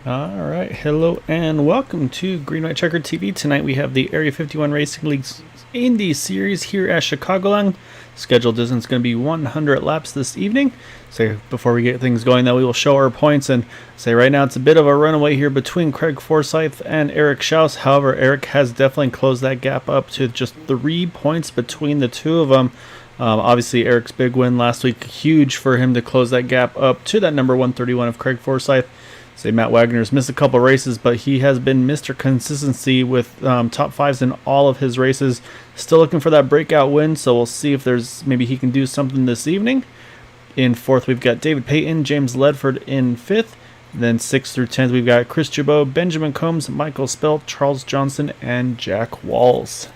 All right, hello and welcome to Green White Checker TV. Tonight we have the Area 51 Racing League's Indy Series here at Chicagoland. Scheduled distance is going to be 100 laps this evening. So before we get things going, though, we will show our points and say right now it's a bit of a runaway here between Craig Forsyth and Eric Schaus. However, Eric has definitely closed that gap up to just 3 points between the two of them. Obviously, Eric's big win last week, huge for him to close that gap up to that number 131 of Craig Forsyth. Say Matt Wagner's missed a couple races, but he has been Mr. Consistency with top fives in all of his races. Still looking for that breakout win, so we'll see if maybe he can do something this evening. In fourth, we've got David Payton, James Ledford in fifth. Then 6th through 10th, we've got Chris Jabot, Benjamin Combs, Michael Spell, Charles Johnson, and Jack Walls.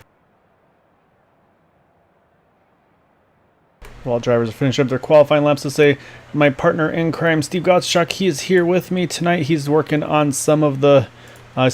While drivers are finishing up their qualifying laps, to say my partner in crime, Steve Gottschalk, he is here with me tonight. He's working on some of the,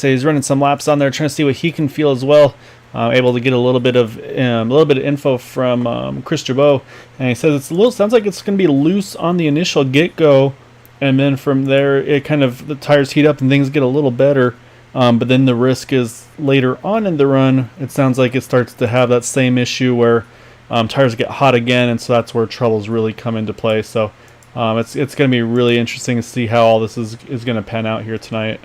he's running some laps on there, trying to see what he can feel as well. Able to get a little bit of info from Chris Jabot, and he says sounds like it's going to be loose on the initial get go, and then from there it kind of the tires heat up and things get a little better. But then the risk is later on in the run, it sounds like it starts to have that same issue where tires get hot again, and so that's where troubles really come into play. So it's going to be really interesting to see how all this is going to pan out here tonight.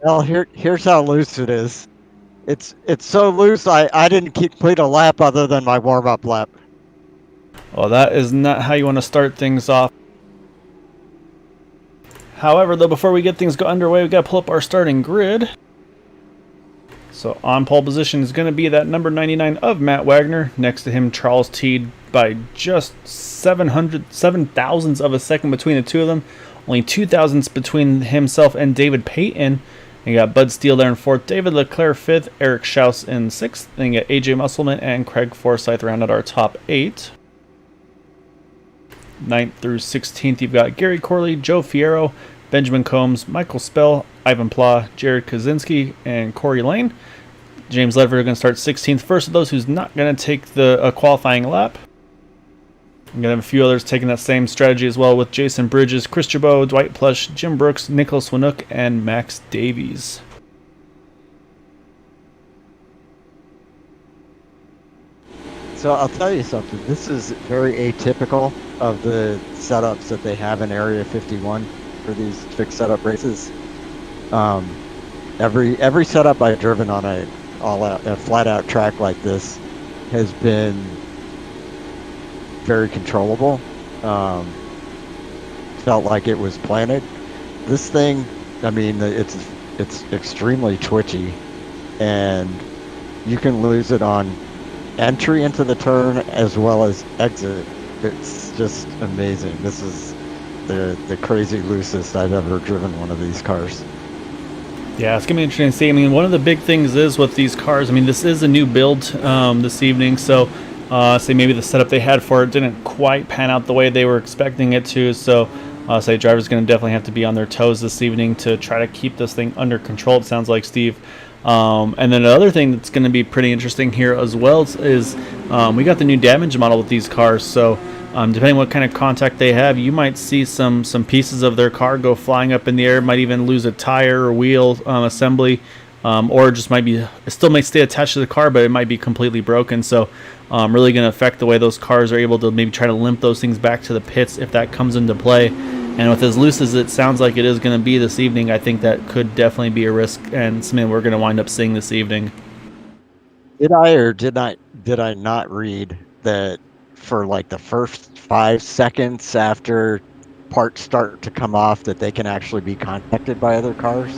Well, here's how loose it is. It's so loose I didn't complete a lap other than my warm-up lap. Well, that is not how you want to start things off. However, though, before we get things underway, we've got to pull up our starting grid. So on pole position is going to be that number 99 of Matt Wagner. Next to him, Charles Teed by just 7 thousandths of a second between the two of them. Only 2 thousandths between himself and David Payton. And you got Bud Steele there in fourth, David Leclerc fifth, Eric Schaus in sixth. Then you got AJ Musselman and Craig Forsyth round out our top 8. 9th through 16th, you've got Gary Corley, Joe Fierro, Benjamin Combs, Michael Spell, Ivan Pla, Jared Kaczynski, and Corey Lane. James Ledford are going to start 16th. First of those who's not going to take the qualifying lap. I'm going to have a few others taking that same strategy as well with Jason Bridges, Chris Jabot, Dwight Plush, Jim Brooks, Nicholas Winook, and Max Davies. So I'll tell you something. This is very atypical of the setups that they have in Area 51 for these fixed setup races. Every setup I've driven on a flat out track like this has been very controllable. Felt like it was planted. This thing, I mean, it's extremely twitchy, and you can lose it on entry into the turn as well as exit. It's just amazing. This is the crazy loosest I've ever driven one of these cars. Yeah, it's going to be interesting to see. I mean, one of the big things is with these cars, I mean, this is a new build this evening, so say maybe the setup they had for it didn't quite pan out the way they were expecting it to, so say drivers going to definitely have to be on their toes this evening to try to keep this thing under control, it sounds like, Steve. And then the other thing that's going to be pretty interesting here as well is we got the new damage model with these cars, so depending what kind of contact they have, you might see some pieces of their car go flying up in the air, might even lose a tire or wheel assembly, or just it still may stay attached to the car, but it might be completely broken. So really going to affect the way those cars are able to maybe try to limp those things back to the pits if that comes into play. And with as loose as it sounds like it is going to be this evening, I think that could definitely be a risk and something we're going to wind up seeing this evening. Did I or did I not read that for like the first 5 seconds after parts start to come off that they can actually be contacted by other cars?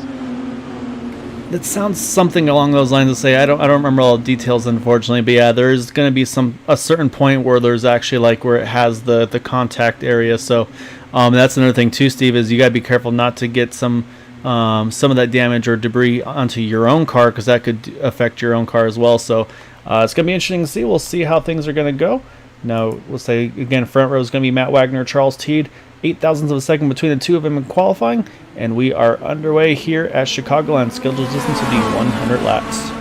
It sounds something along those lines to say. I don't remember all the details, unfortunately, but yeah, there is going to be a certain point where there's actually like where it has the contact area. So that's another thing too, Steve, is you got to be careful not to get some of that damage or debris onto your own car, because that could affect your own car as well. So it's going to be interesting to see. We'll see how things are going to go. Now, we'll say again, front row is going to be Matt Wagner, Charles Teed, 8 thousandths of a second between the two of them in qualifying, and we are underway here at Chicagoland. Scheduled distance will be 100 laps.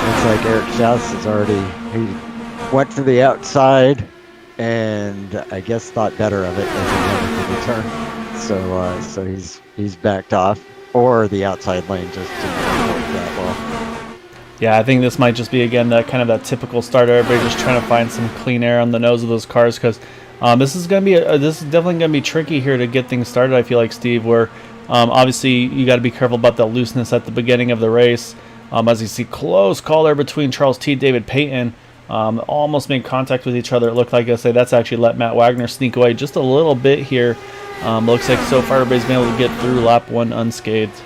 Looks like Eric Schaus is he went to the outside and I guess thought better of it as he went into the turn. So he's backed off, or the outside lane just didn't work that well. Yeah, I think this might just be again that kind of that typical starter. Everybody just trying to find some clean air on the nose of those cars because this is gonna be this is definitely gonna be tricky here to get things started. I feel like Steve, where obviously you got to be careful about that looseness at the beginning of the race. As you see, close call there between Charles T. David Payton. Almost made contact with each other. It looked like I say that's actually let Matt Wagner sneak away just a little bit here. Looks like so far everybody's been able to get through lap 1 unscathed.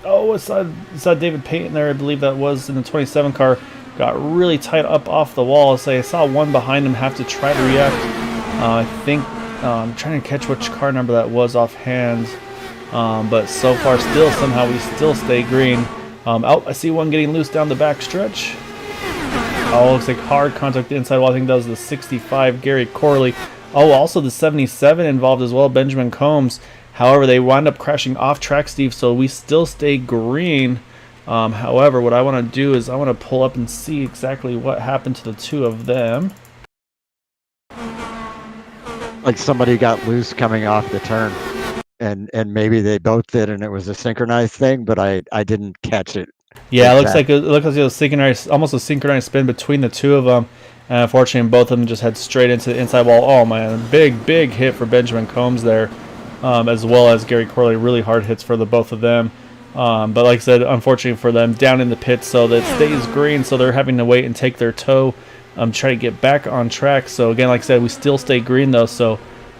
Oh, it's saw David Payton there. I believe that was in the 27 car. Got really tight up off the wall. So I saw one behind him have to try to react. I think I'm trying to catch which car number that was offhand. But so far still, somehow we still stay green. Oh, I see one getting loose down the back stretch. Oh, looks like hard contact inside wall. I think that was the 65, Gary Corley. Oh, also the 77 involved as well, Benjamin Combs. However, they wound up crashing off track, Steve, so we still stay green. However, what I want to do is I want to pull up and see exactly what happened to the two of them. Like somebody got loose coming off the turn, and maybe they both did, and it was a synchronized thing, but I didn't catch it. Yeah, it looks like it was synchronized, almost a synchronized spin between the two of them. And unfortunately, both of them just head straight into the inside wall. Oh man, big hit for Benjamin Combs there, as well as Gary Corley. Really hard hits for the both of them. But like I said, unfortunately for them, down in the pits, so that it stays green. So they're having to wait and take their tow, try to get back on track. So again, like I said, we still stay green though. So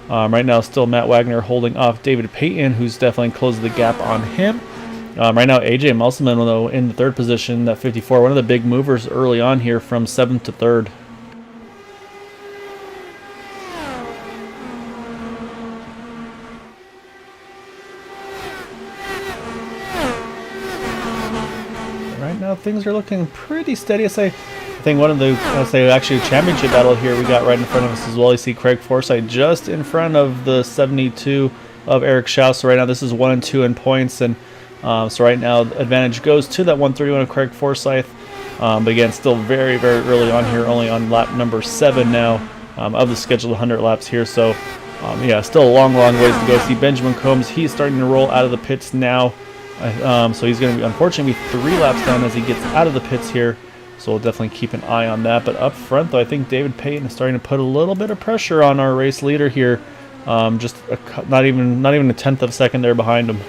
right now, still Matt Wagner holding off David Payton, who's definitely closed the gap on him. Right now, AJ Musselman, though, in the third position at 54, one of the big movers early on here from 7th to 3rd. Right now, things are looking pretty steady. I think one of the, actually championship battle here we got right in front of us as well. You see Craig Forsyth just in front of the 72 of Eric Schaus. So right now, this is 1 and 2 in points, and so right now, advantage goes to that 131 of Craig Forsyth. But again, still very early on here, only on lap number 7 now of the scheduled 100 laps here. So yeah, still a long ways to go. See Benjamin Combs, he's starting to roll out of the pits now. So he's going to be, unfortunately, 3 laps down as he gets out of the pits here. So we'll definitely keep an eye on that. But up front, though, I think David Payton is starting to put a little bit of pressure on our race leader here. Just not even a tenth of a second there behind him.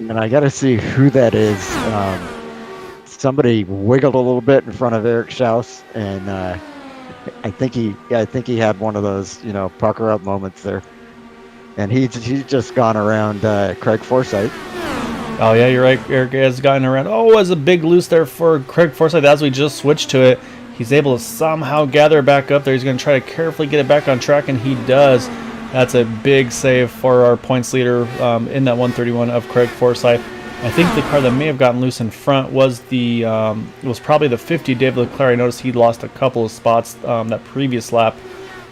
And I got to see who that is. Somebody wiggled a little bit in front of Eric Schaus, and I think he had one of those, pucker up moments there. And he's just gone around Craig Forsyth. Oh yeah, you're right. Eric has gotten around. Oh, was a big loose there for Craig Forsyth as we just switched to it. He's able to somehow gather back up there. He's going to try to carefully get it back on track, and he does. That's a big save for our points leader in that 131 of Craig Forsyth. I think the car that may have gotten loose in front was probably the 50 David Leclerc. I noticed he lost a couple of spots that previous lap.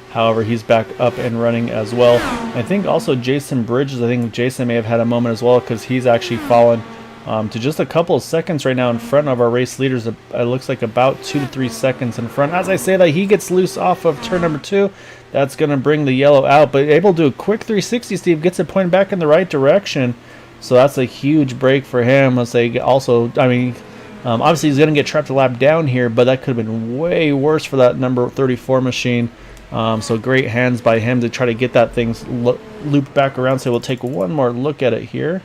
However, he's back up and running as well. I think also Jason Bridges, I think Jason may have had a moment as well because he's actually fallen to just a couple of seconds right now in front of our race leaders. It looks like about 2 to 3 seconds in front. As I say that, he gets loose off of turn number 2. That's going to bring the yellow out, but able to do a quick 360, Steve, gets it pointed back in the right direction. So that's a huge break for him. Let's say also, obviously he's going to get trapped a lap down here, but that could have been way worse for that number 34 machine. So great hands by him to try to get that thing looped back around. So we'll take one more look at it here.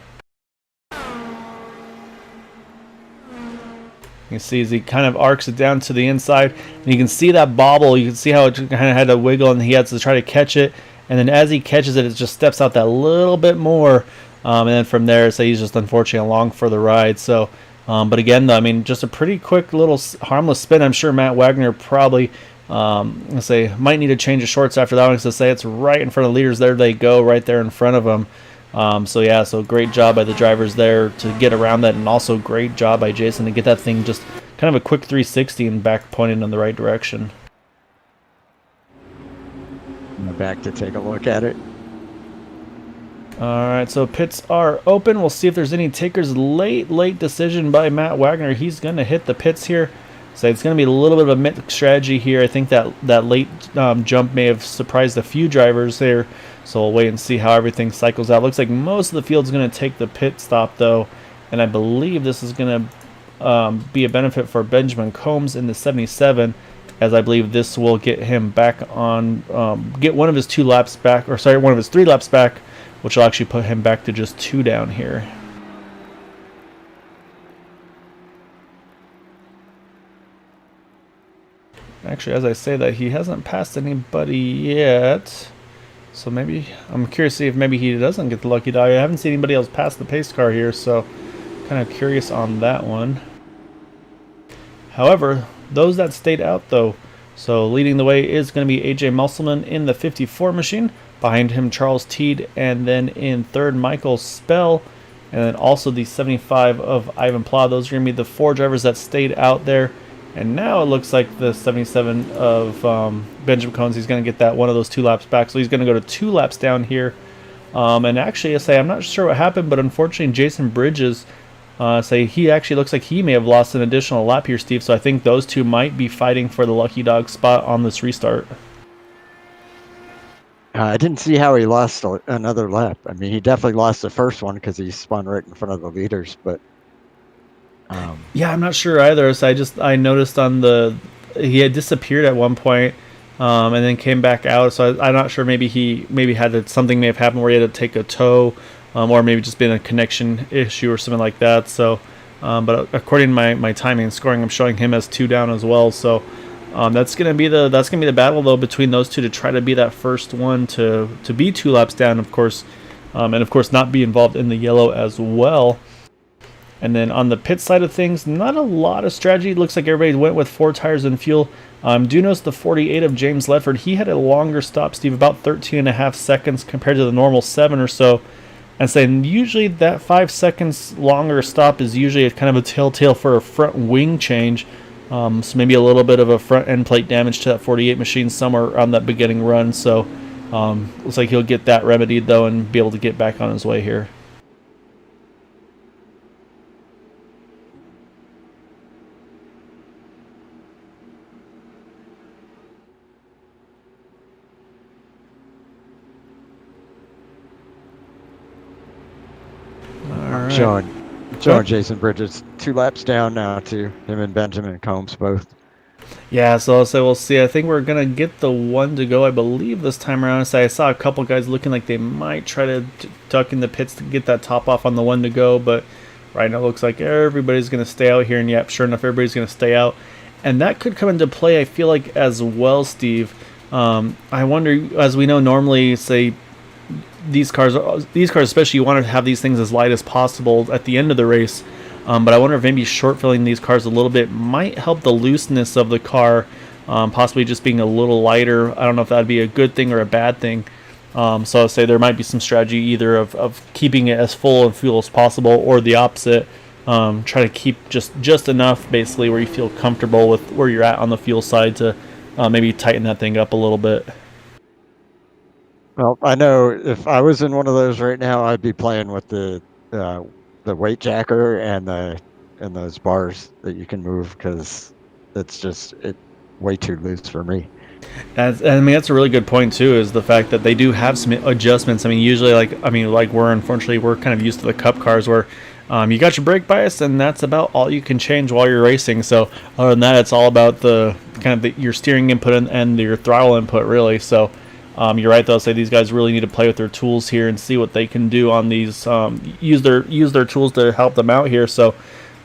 You can see as he kind of arcs it down to the inside, and you can see that bobble. You can see how it kind of had to wiggle, and he had to try to catch it. And then as he catches it, it just steps out that little bit more. And then from there, so he's just unfortunately along for the ride. So, but again, though, just a pretty quick little harmless spin. I'm sure Matt Wagner probably, might need to change his shorts after that one, because it's right in front of the leaders. There they go, right there in front of him. So great job by the drivers there to get around that, and also great job by Jason to get that thing just kind of a quick 360 and back pointed in the right direction. I'm back to take a look at it. All right, so pits are open. We'll see if there's any takers. Late decision by Matt Wagner. He's going to hit the pits here. So it's going to be a little bit of a mixed strategy here. I think that late jump may have surprised a few drivers there. So we'll wait and see how everything cycles out. Looks like most of the field's going to take the pit stop, though. And I believe this is going to be a benefit for Benjamin Combs in the 77, as I believe this will get him back on, get one of his 2 laps back, or sorry, one of his 3 laps back, which will actually put him back to just 2 down here. Actually, as I say that, he hasn't passed anybody yet. So maybe, I'm curious to see if maybe he doesn't get the lucky dog. I haven't seen anybody else pass the pace car here, so kind of curious on that one. However, those that stayed out though, so leading the way is going to be AJ Musselman in the 54 machine. Behind him, Charles Teed, and then in third, Michael Spell, and then also the 75 of Ivan Pla. Those are going to be the 4 drivers that stayed out there. And now it looks like the 77 of Benjamin Combs, he's going to get that one of those 2 laps back. So he's going to go to 2 laps down here. And actually, I say I'm not sure what happened, but unfortunately, Jason Bridges, say he actually looks like he may have lost an additional lap here, Steve. So I think those 2 might be fighting for the lucky dog spot on this restart. I didn't see how he lost another lap. I mean, he definitely lost the first one because he spun right in front of the leaders. But yeah, I'm not sure either. So I noticed on he had disappeared at one point, and then came back out. So I'm not sure. Maybe something may have happened where he had to take a tow, or maybe just been a connection issue or something like that. So, but according to my timing and scoring, I'm showing him as 2 down as well. So. That's gonna be the battle though between those 2 to try to be that first one to be 2 laps down, of course, and of course not be involved in the yellow as well. And then on the pit side of things, not a lot of strategy. It looks like everybody went with 4 tires and fuel. Do notice the 48 of James Ledford. He had a longer stop, Steve, about 13.5 seconds compared to the normal 7 or so. And saying usually that 5 seconds longer stop is usually kind of a telltale for a front wing change. So maybe a little bit of a front end plate damage to that 48 machine somewhere on that beginning run. So looks like he'll get that remedied though and be able to get back on his way here. showing Jason Bridges 2 laps down now to him and Benjamin Combs both. Yeah, so we'll see. I think we're gonna get the 1 to go, I believe, this time around. So I saw a couple guys looking like they might try to duck in the pits to get that top off on the 1 to go, but right now it looks like everybody's gonna stay out here. And yep, sure enough, everybody's gonna stay out, and that could come into play, I feel like, as well, Steve. I wonder, as we know, normally, say these cars, especially, you want to have these things as light as possible at the end of the race. But I wonder if maybe short filling these cars a little bit might help the looseness of the car, possibly just being a little lighter. I don't know if that would be a good thing or a bad thing. So I'll say there might be some strategy either of keeping it as full of fuel as possible, or the opposite. Try to keep just enough, basically, where you feel comfortable with where you're at on the fuel side to maybe tighten that thing up a little bit. Well, I know if I was in one of those right now, I'd be playing with the weight jacker and those bars that you can move, because it's way too loose for me. I mean, that's a really good point too, is the fact that they do have some adjustments. I mean, usually, like we're kind of used to the cup cars where you got your brake bias and that's about all you can change while you're racing. So other than that, it's all about the kind of your steering input and your throttle input, really. So you're right, though. Say these guys really need to play with their tools here and see what they can do on these. Use their tools to help them out here. So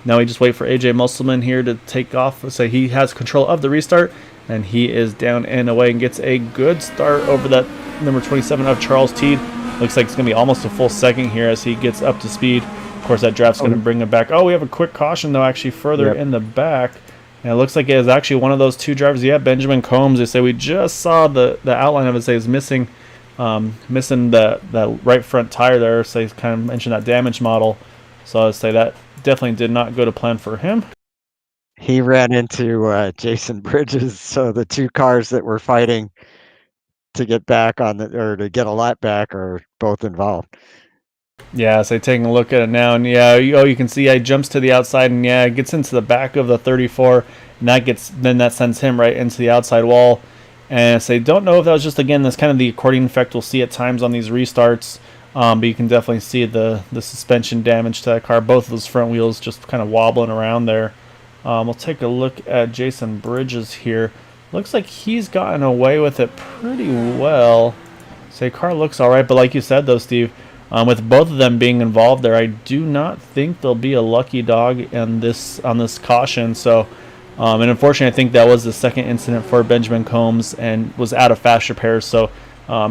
now we just wait for AJ Musselman here to take off. So he has control of the restart, and he is down and away and gets a good start over that number 27 of Charles Teed. Looks like it's going to be almost a full second here as he gets up to speed. Of course, that draft's going to bring him back. Oh, we have a quick caution, though, actually further in the back. And it looks like it is actually one of those 2 drivers. Yeah, Benjamin Combs. They say we just saw the outline of it. Say is missing that right front tire there. So he's kind of mentioned that damage model. So I'd say that definitely did not go to plan for him. He ran into Jason Bridges, so the 2 cars that were fighting to get back on or to get a lap back are both involved. Yeah, so taking a look at it now, and yeah, you can see he jumps to the outside, and yeah, gets into the back of the 34, and that sends him right into the outside wall. And so I don't know if that was just, again, this kind of the accordion effect we'll see at times on these restarts, but you can definitely see the suspension damage to that car. Both of those front wheels just kind of wobbling around there. We'll take a look at Jason Bridges here. Looks like he's gotten away with it pretty well. So car looks all right, but like you said, though, Steve, with both of them being involved there, I do not think there'll be a lucky dog on this caution. So, and unfortunately, I think that was the second incident for Benjamin Combs and was out of fast repairs. So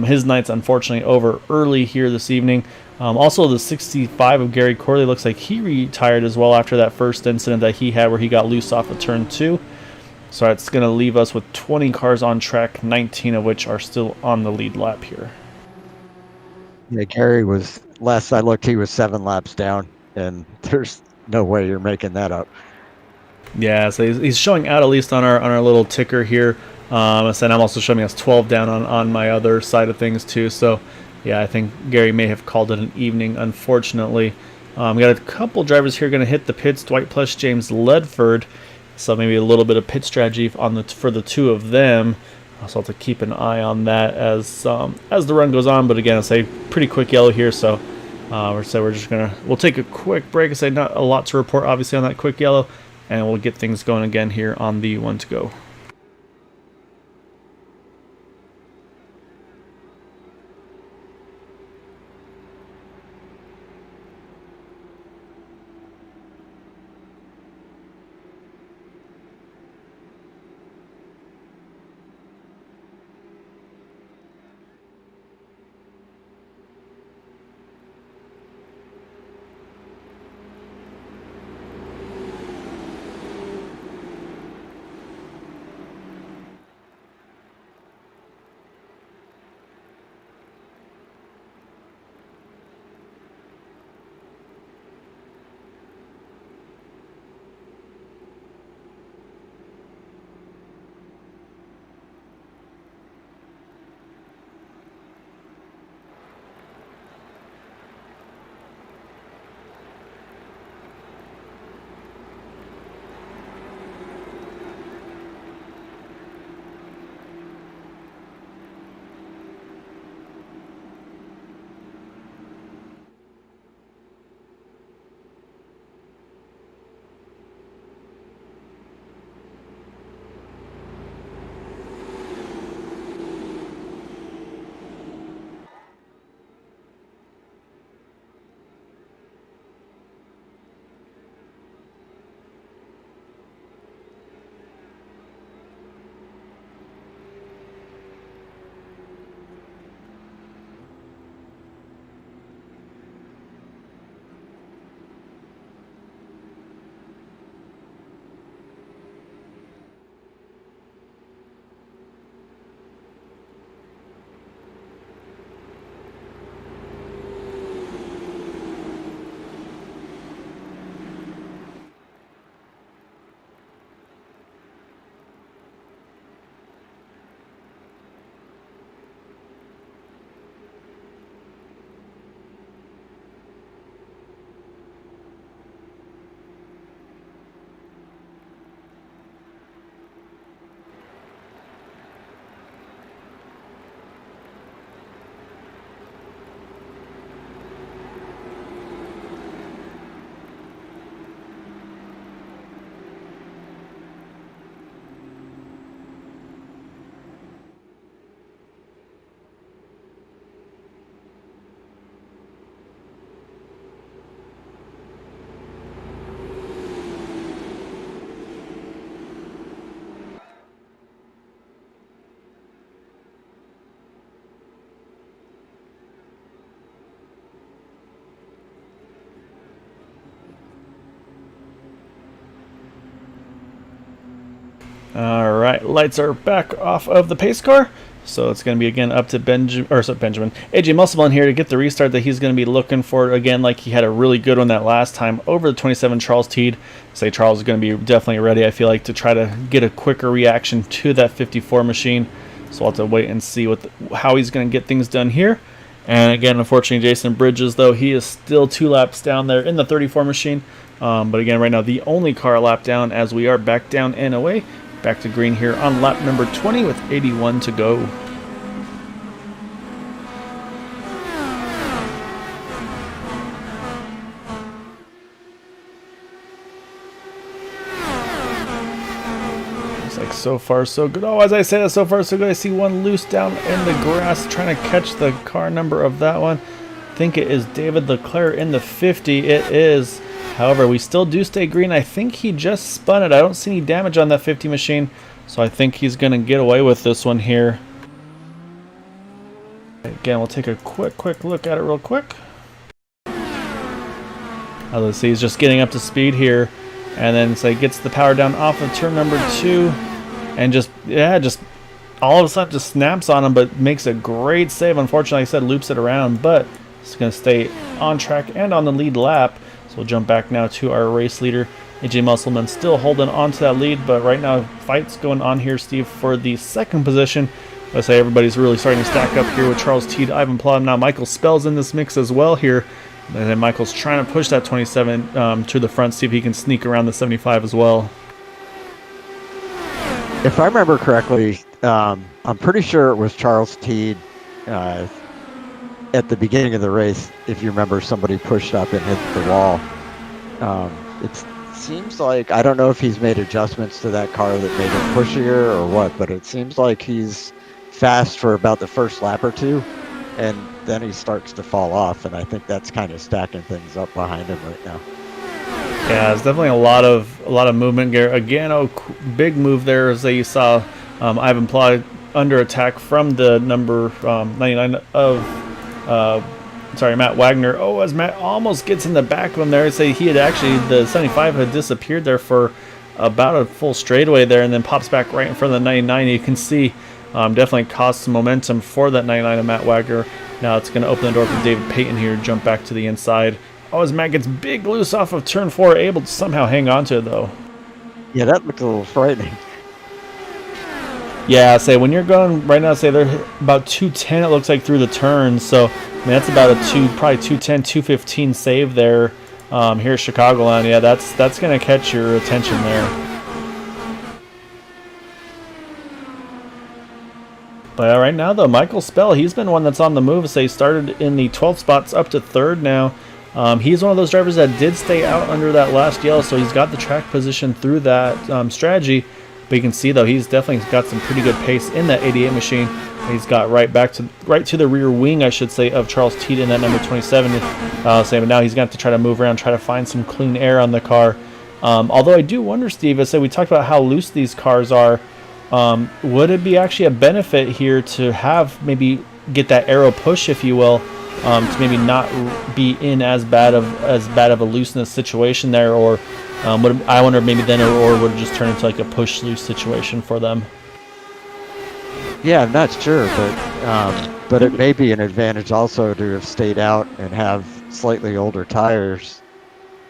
his night's unfortunately over early here this evening. Also, the 65 of Gary Corley looks like he retired as well after that first incident that he had where he got loose off of turn 2. So it's going to leave us with 20 cars on track, 19 of which are still on the lead lap here. Yeah, Gary was, last I looked, he was 7 laps down, and there's no way you're making that up. Yeah, so he's showing out at least on our little ticker here. And I'm also showing us 12 down on my other side of things too. So yeah, I think Gary may have called it an evening, unfortunately. We got a couple drivers here going to hit the pits. Dwight Plush, James Ledford. So maybe a little bit of pit strategy for the two of them. Also have to keep an eye on that as the run goes on. But again, I'll say pretty quick yellow here. So we'll take a quick break. I say not a lot to report obviously on that quick yellow, and we'll get things going again here on the one to go. All right, lights are back off of the pace car. So it's going to be again up to AJ Musselman here to get the restart that he's going to be looking for again, like he had a really good one that last time over the 27 Charles Teed. Say Charles is going to be definitely ready, I feel like, to try to get a quicker reaction to that 54 machine. So we'll have to wait and see how he's going to get things done here. And again, unfortunately, Jason Bridges, though, he is still 2 laps down there in the 34 machine. But again, right now, the only car a lap down as we are back down and away. Back to green here on lap number 20 with 81 to go. Like so far so good. Oh, as I said, so far so good. I see one loose down in the grass, trying to catch the car number of that one. I think it is David Leclerc in the 50. It is. However, we still do stay green. I think he just spun it. I don't see any damage on that 50 machine, so I think he's going to get away with this one here. Again, we'll take a quick look at it real quick. Let's see, he's just getting up to speed here. And then so he gets the power down off of turn number 2, and just all of a sudden just snaps on him, but makes a great save. Unfortunately, like I said, loops it around, but it's going to stay on track and on the lead lap. So we'll jump back now to our race leader, AJ Musselman, still holding on to that lead, but right now fights going on here, Steve, for the 2nd position. I say everybody's really starting to stack up here with Charles Teed, Ivan Plum. Now Michael Spell's in this mix as well here. And then Michael's trying to push that 27 to the front, see if he can sneak around the 75 as well. If I remember correctly, I'm pretty sure it was Charles Teed at the beginning of the race. If you remember, somebody pushed up and hit the wall. It seems like, I don't know if he's made adjustments to that car that made him pushier or what, but it seems like he's fast for about the first lap or two, and then he starts to fall off, and I think that's kind of stacking things up behind him right now. Yeah, it's definitely a lot of movement here. Again, big move there as you saw Ivan Plum under attack from the number 99 of Matt Wagner. Oh, as Matt almost gets in the back of him there, say he had actually, the 75 had disappeared there for about a full straightaway there, and then pops back right in front of the 99. You can see definitely caused some momentum for that 99 of Matt Wagner. Now it's going to open the door for David Payton here, jump back to the inside. Oh, as Matt gets big loose off of turn 4, able to somehow hang on to it, though. Yeah, that looked a little frightening. Yeah, say when you're going right now, say they're about 210, it looks like, through the turns. So, I mean, that's about probably 210, 215 save there here at Chicagoland. Yeah, that's going to catch your attention there. But right now, though, Michael Spell, he's been one that's on the move. So he started in the 12th spots up to 3rd now. He's one of those drivers that did stay out under that last yellow, so he's got the track position through that strategy. But you can see, though, he's definitely got some pretty good pace in that 88 machine. He's got right to the rear wing, I should say, of Charles Teed in that number 27. But now he's going to have to try to move around, try to find some clean air on the car. Although I do wonder, Steve, as I said, we talked about how loose these cars are. Would it be actually a benefit here to have maybe get that aero push, if you will, to maybe not be in as bad of a looseness situation there, or I wonder maybe then, or would it just turn into like a push loose situation for them? Yeah, I'm not sure, but it may be an advantage also to have stayed out and have slightly older tires.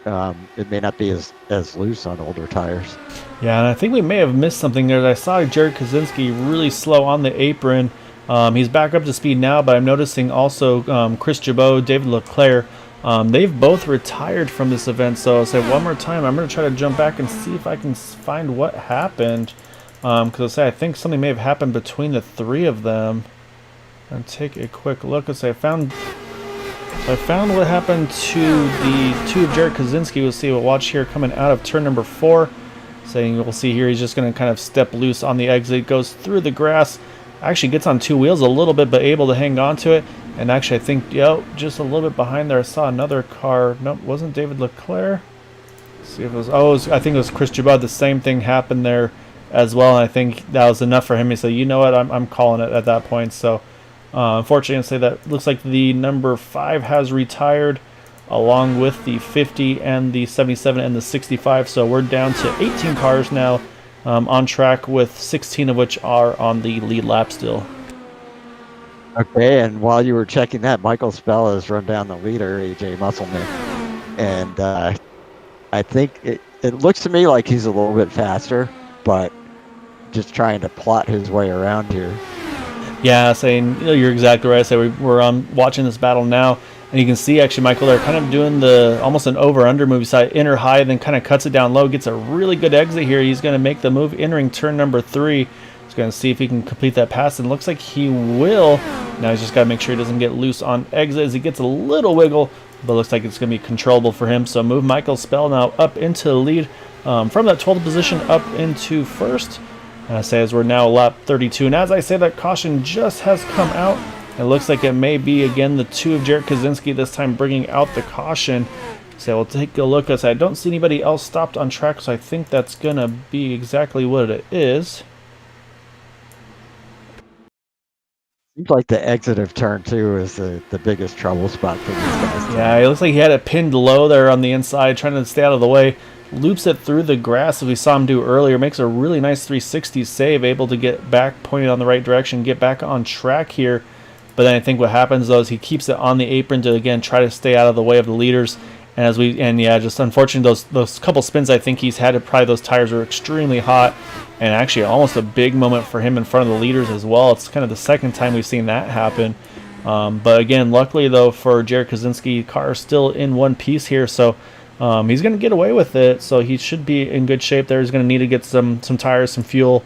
It may not be as loose on older tires. Yeah, and I think we may have missed something there. I saw Jared Kaczynski really slow on the apron. He's back up to speed now, but I'm noticing also Chris Jabot, David Leclerc, they've both retired from this event. So I'll say one more time, I'm going to try to jump back and see if I can find what happened. Because I'll say I think something may have happened between the 3 of them. And take a quick look. I'll say I found what happened to the 2 of Jared Kaczynski. We'll see. We'll watch here coming out of turn number 4. Saying we'll see here, he's just going to kind of step loose on the exit, goes through the grass, actually gets on 2 wheels a little bit, but able to hang on to it. And actually, I think, just a little bit behind there, I saw another car. Nope, wasn't David Leclerc. Let's see if it was, I think it was Chris Jabot. The same thing happened there as well, and I think that was enough for him to say, you know what, I'm calling it at that point. So, unfortunately, I'd say that looks like the number 5 has retired, along with the 50 and the 77 and the 65. So we're down to 18 cars now on track, with 16 of which are on the lead lap still. Okay, and while you were checking that, Michael Spell has run down the leader, AJ Musselman. And I think it looks to me like he's a little bit faster, but just trying to plot his way around here. Yeah, saying you're exactly right. I say we're watching this battle now, and you can see actually Michael they're kind of doing the almost an over/under move. Side enter high, then kind of cuts it down low. Gets a really good exit here. He's going to make the move entering turn number 3. He's going to see if he can complete that pass, and looks like he will. Now he's just got to make sure he doesn't get loose on exit as he gets a little wiggle, but looks like it's going to be controllable for him. So move Michael Spell now up into the lead from that 12th position up into first. I say as we're now lap 32, and as I say that caution just has come out. It looks like it may be again the 2 of Jared Kaczynski this time bringing out the caution. So we'll take a look. As I don't see anybody else stopped on track, so I think that's gonna be exactly what it is. Seems like the exit of turn 2 is the biggest trouble spot for these guys. Yeah, it looks like he had it pinned low there on the inside, trying to stay out of the way. Loops it through the grass as we saw him do earlier. Makes a really nice 360 save, able to get back pointed on the right direction, get back on track here. But then I think what happens though is he keeps it on the apron to again try to stay out of the way of the leaders. And yeah, just unfortunately those couple spins I think he's had, probably those tires are extremely hot, and actually almost a big moment for him in front of the leaders as well. It's kind of the second time we've seen that happen. But again, luckily though for Jared Kaczynski, car is still in one piece here, so he's going to get away with it. So he should be in good shape there. He's going to need to get some tires, some fuel,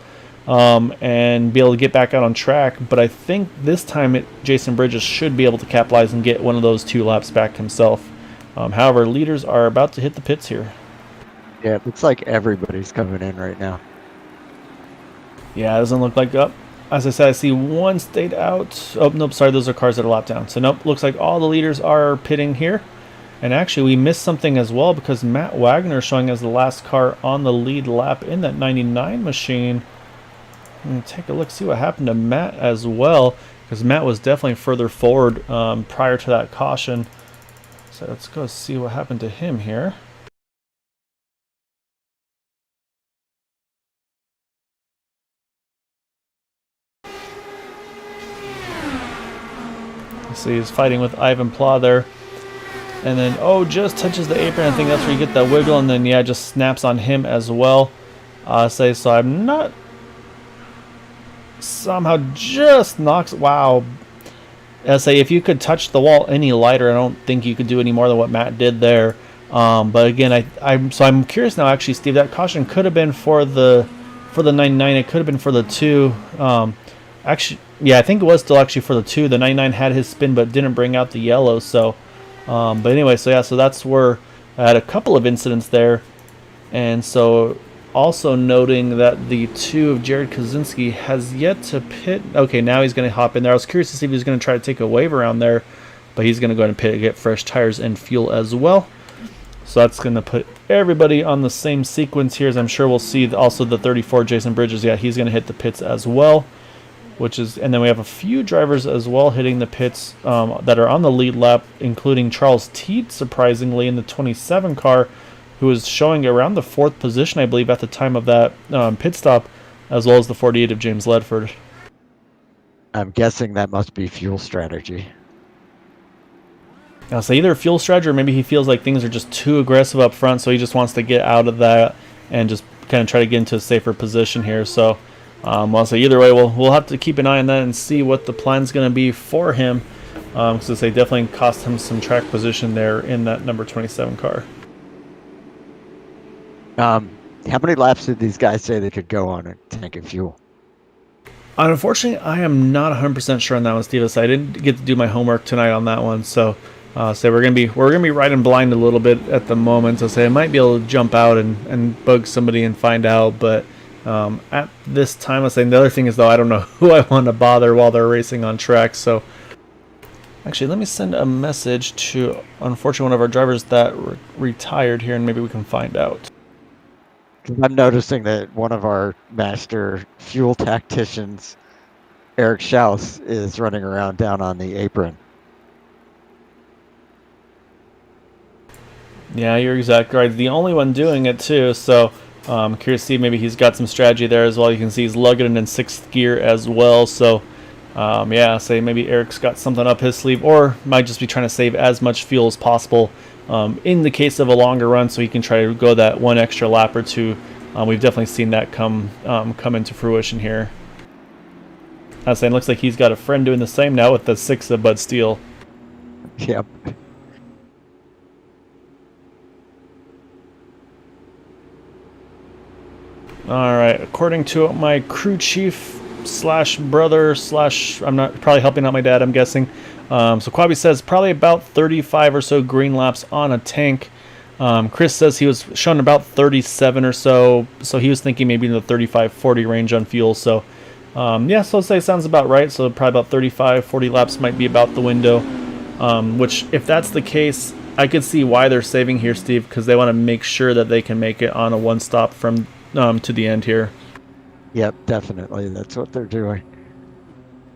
and be able to get back out on track. But I think this time Jason Bridges should be able to capitalize and get one of those 2 laps back himself. However, leaders are about to hit the pits here. Yeah, it looks like everybody's coming in right now. Yeah, it doesn't look like up. As I said, I see one stayed out. Oh, nope, sorry, those are cars that are lapped down. So nope, looks like all the leaders are pitting here. And actually, we missed something as well because Matt Wagner showing as the last car on the lead lap in that 99 machine. I'm going to take a look, see what happened to Matt as well, because Matt was definitely further forward prior to that caution. So let's go see what happened to him here. See, he's fighting with Ivan Pla there. And then, oh, just touches the apron. I think that's where you get that wiggle. And then, yeah, just snaps on him as well. So I'm not... Somehow just knocks... Wow. I say, if you could touch the wall any lighter, I don't think you could do any more than what Matt did there. But again, I'm curious now, actually, Steve. That caution could have been for the 99. It could have been for the 2. Actually, yeah, I think it was still actually for the 2. The 99 had his spin, but didn't bring out the yellow. So, but anyway, so yeah, so that's where I had a couple of incidents there, and so also noting that the 2 of Jared Kaczynski has yet to pit. Okay, now he's going to hop in there. I was curious to see if he was going to try to take a wave around there, but he's going to go ahead and pit, get fresh tires and fuel as well. So that's going to put everybody on the same sequence here. As I'm sure we'll see also the 34 Jason Bridges. Yeah, he's going to hit the pits as well. And then we have a few drivers as well hitting the pits that are on the lead lap, including Charles Teat, surprisingly, in the 27 car, who was showing around the 4th position, I believe, at the time of that pit stop, as well as the 48 of James Ledford. I'm guessing that must be fuel strategy. I'll say either fuel strategy or maybe he feels like things are just too aggressive up front, so he just wants to get out of that and just kind of try to get into a safer position here. So I'll say either way, we'll have to keep an eye on that and see what the plan's going to be for him, because they definitely cost him some track position there in that number 27 car. How many laps did these guys say they could go on a tank of fuel? Unfortunately, I am not 100% sure on that one, Steve. So I didn't get to do my homework tonight on that one. So we're gonna be riding blind a little bit at the moment. So say I might be able to jump out and bug somebody and find out. But at this time, I was saying the other thing is though I don't know who I want to bother while they're racing on track. So actually, let me send a message to unfortunately one of our drivers that retired here, and maybe we can find out. I'm noticing that one of our master fuel tacticians, Eric Schaus, is running around down on the apron. Yeah, you're exactly right. The only one doing it too, so I'm curious to see maybe he's got some strategy there as well. You can see he's lugging it in 6th gear as well, so yeah, say maybe Eric's got something up his sleeve, or might just be trying to save as much fuel as possible in the case of a longer run, so he can try to go that one extra lap or two. We've definitely seen that come into fruition here. I was saying, looks like he's got a friend doing the same now with the 6 of Bud Steele. Yep. All right, according to my crew chief slash brother slash, I'm not probably helping out my dad, I'm guessing. So Quabi says probably about 35 or so green laps on a tank. Chris says he was shown about 37 or so, so he was thinking maybe in the 35-40 range on fuel. So yeah, so let's say sounds about right. So probably about 35-40 laps might be about the window. Which, if that's the case, I could see why they're saving here, Steve, because they want to make sure that they can make it on a one stop from to the end here. Yep, definitely. That's what they're doing.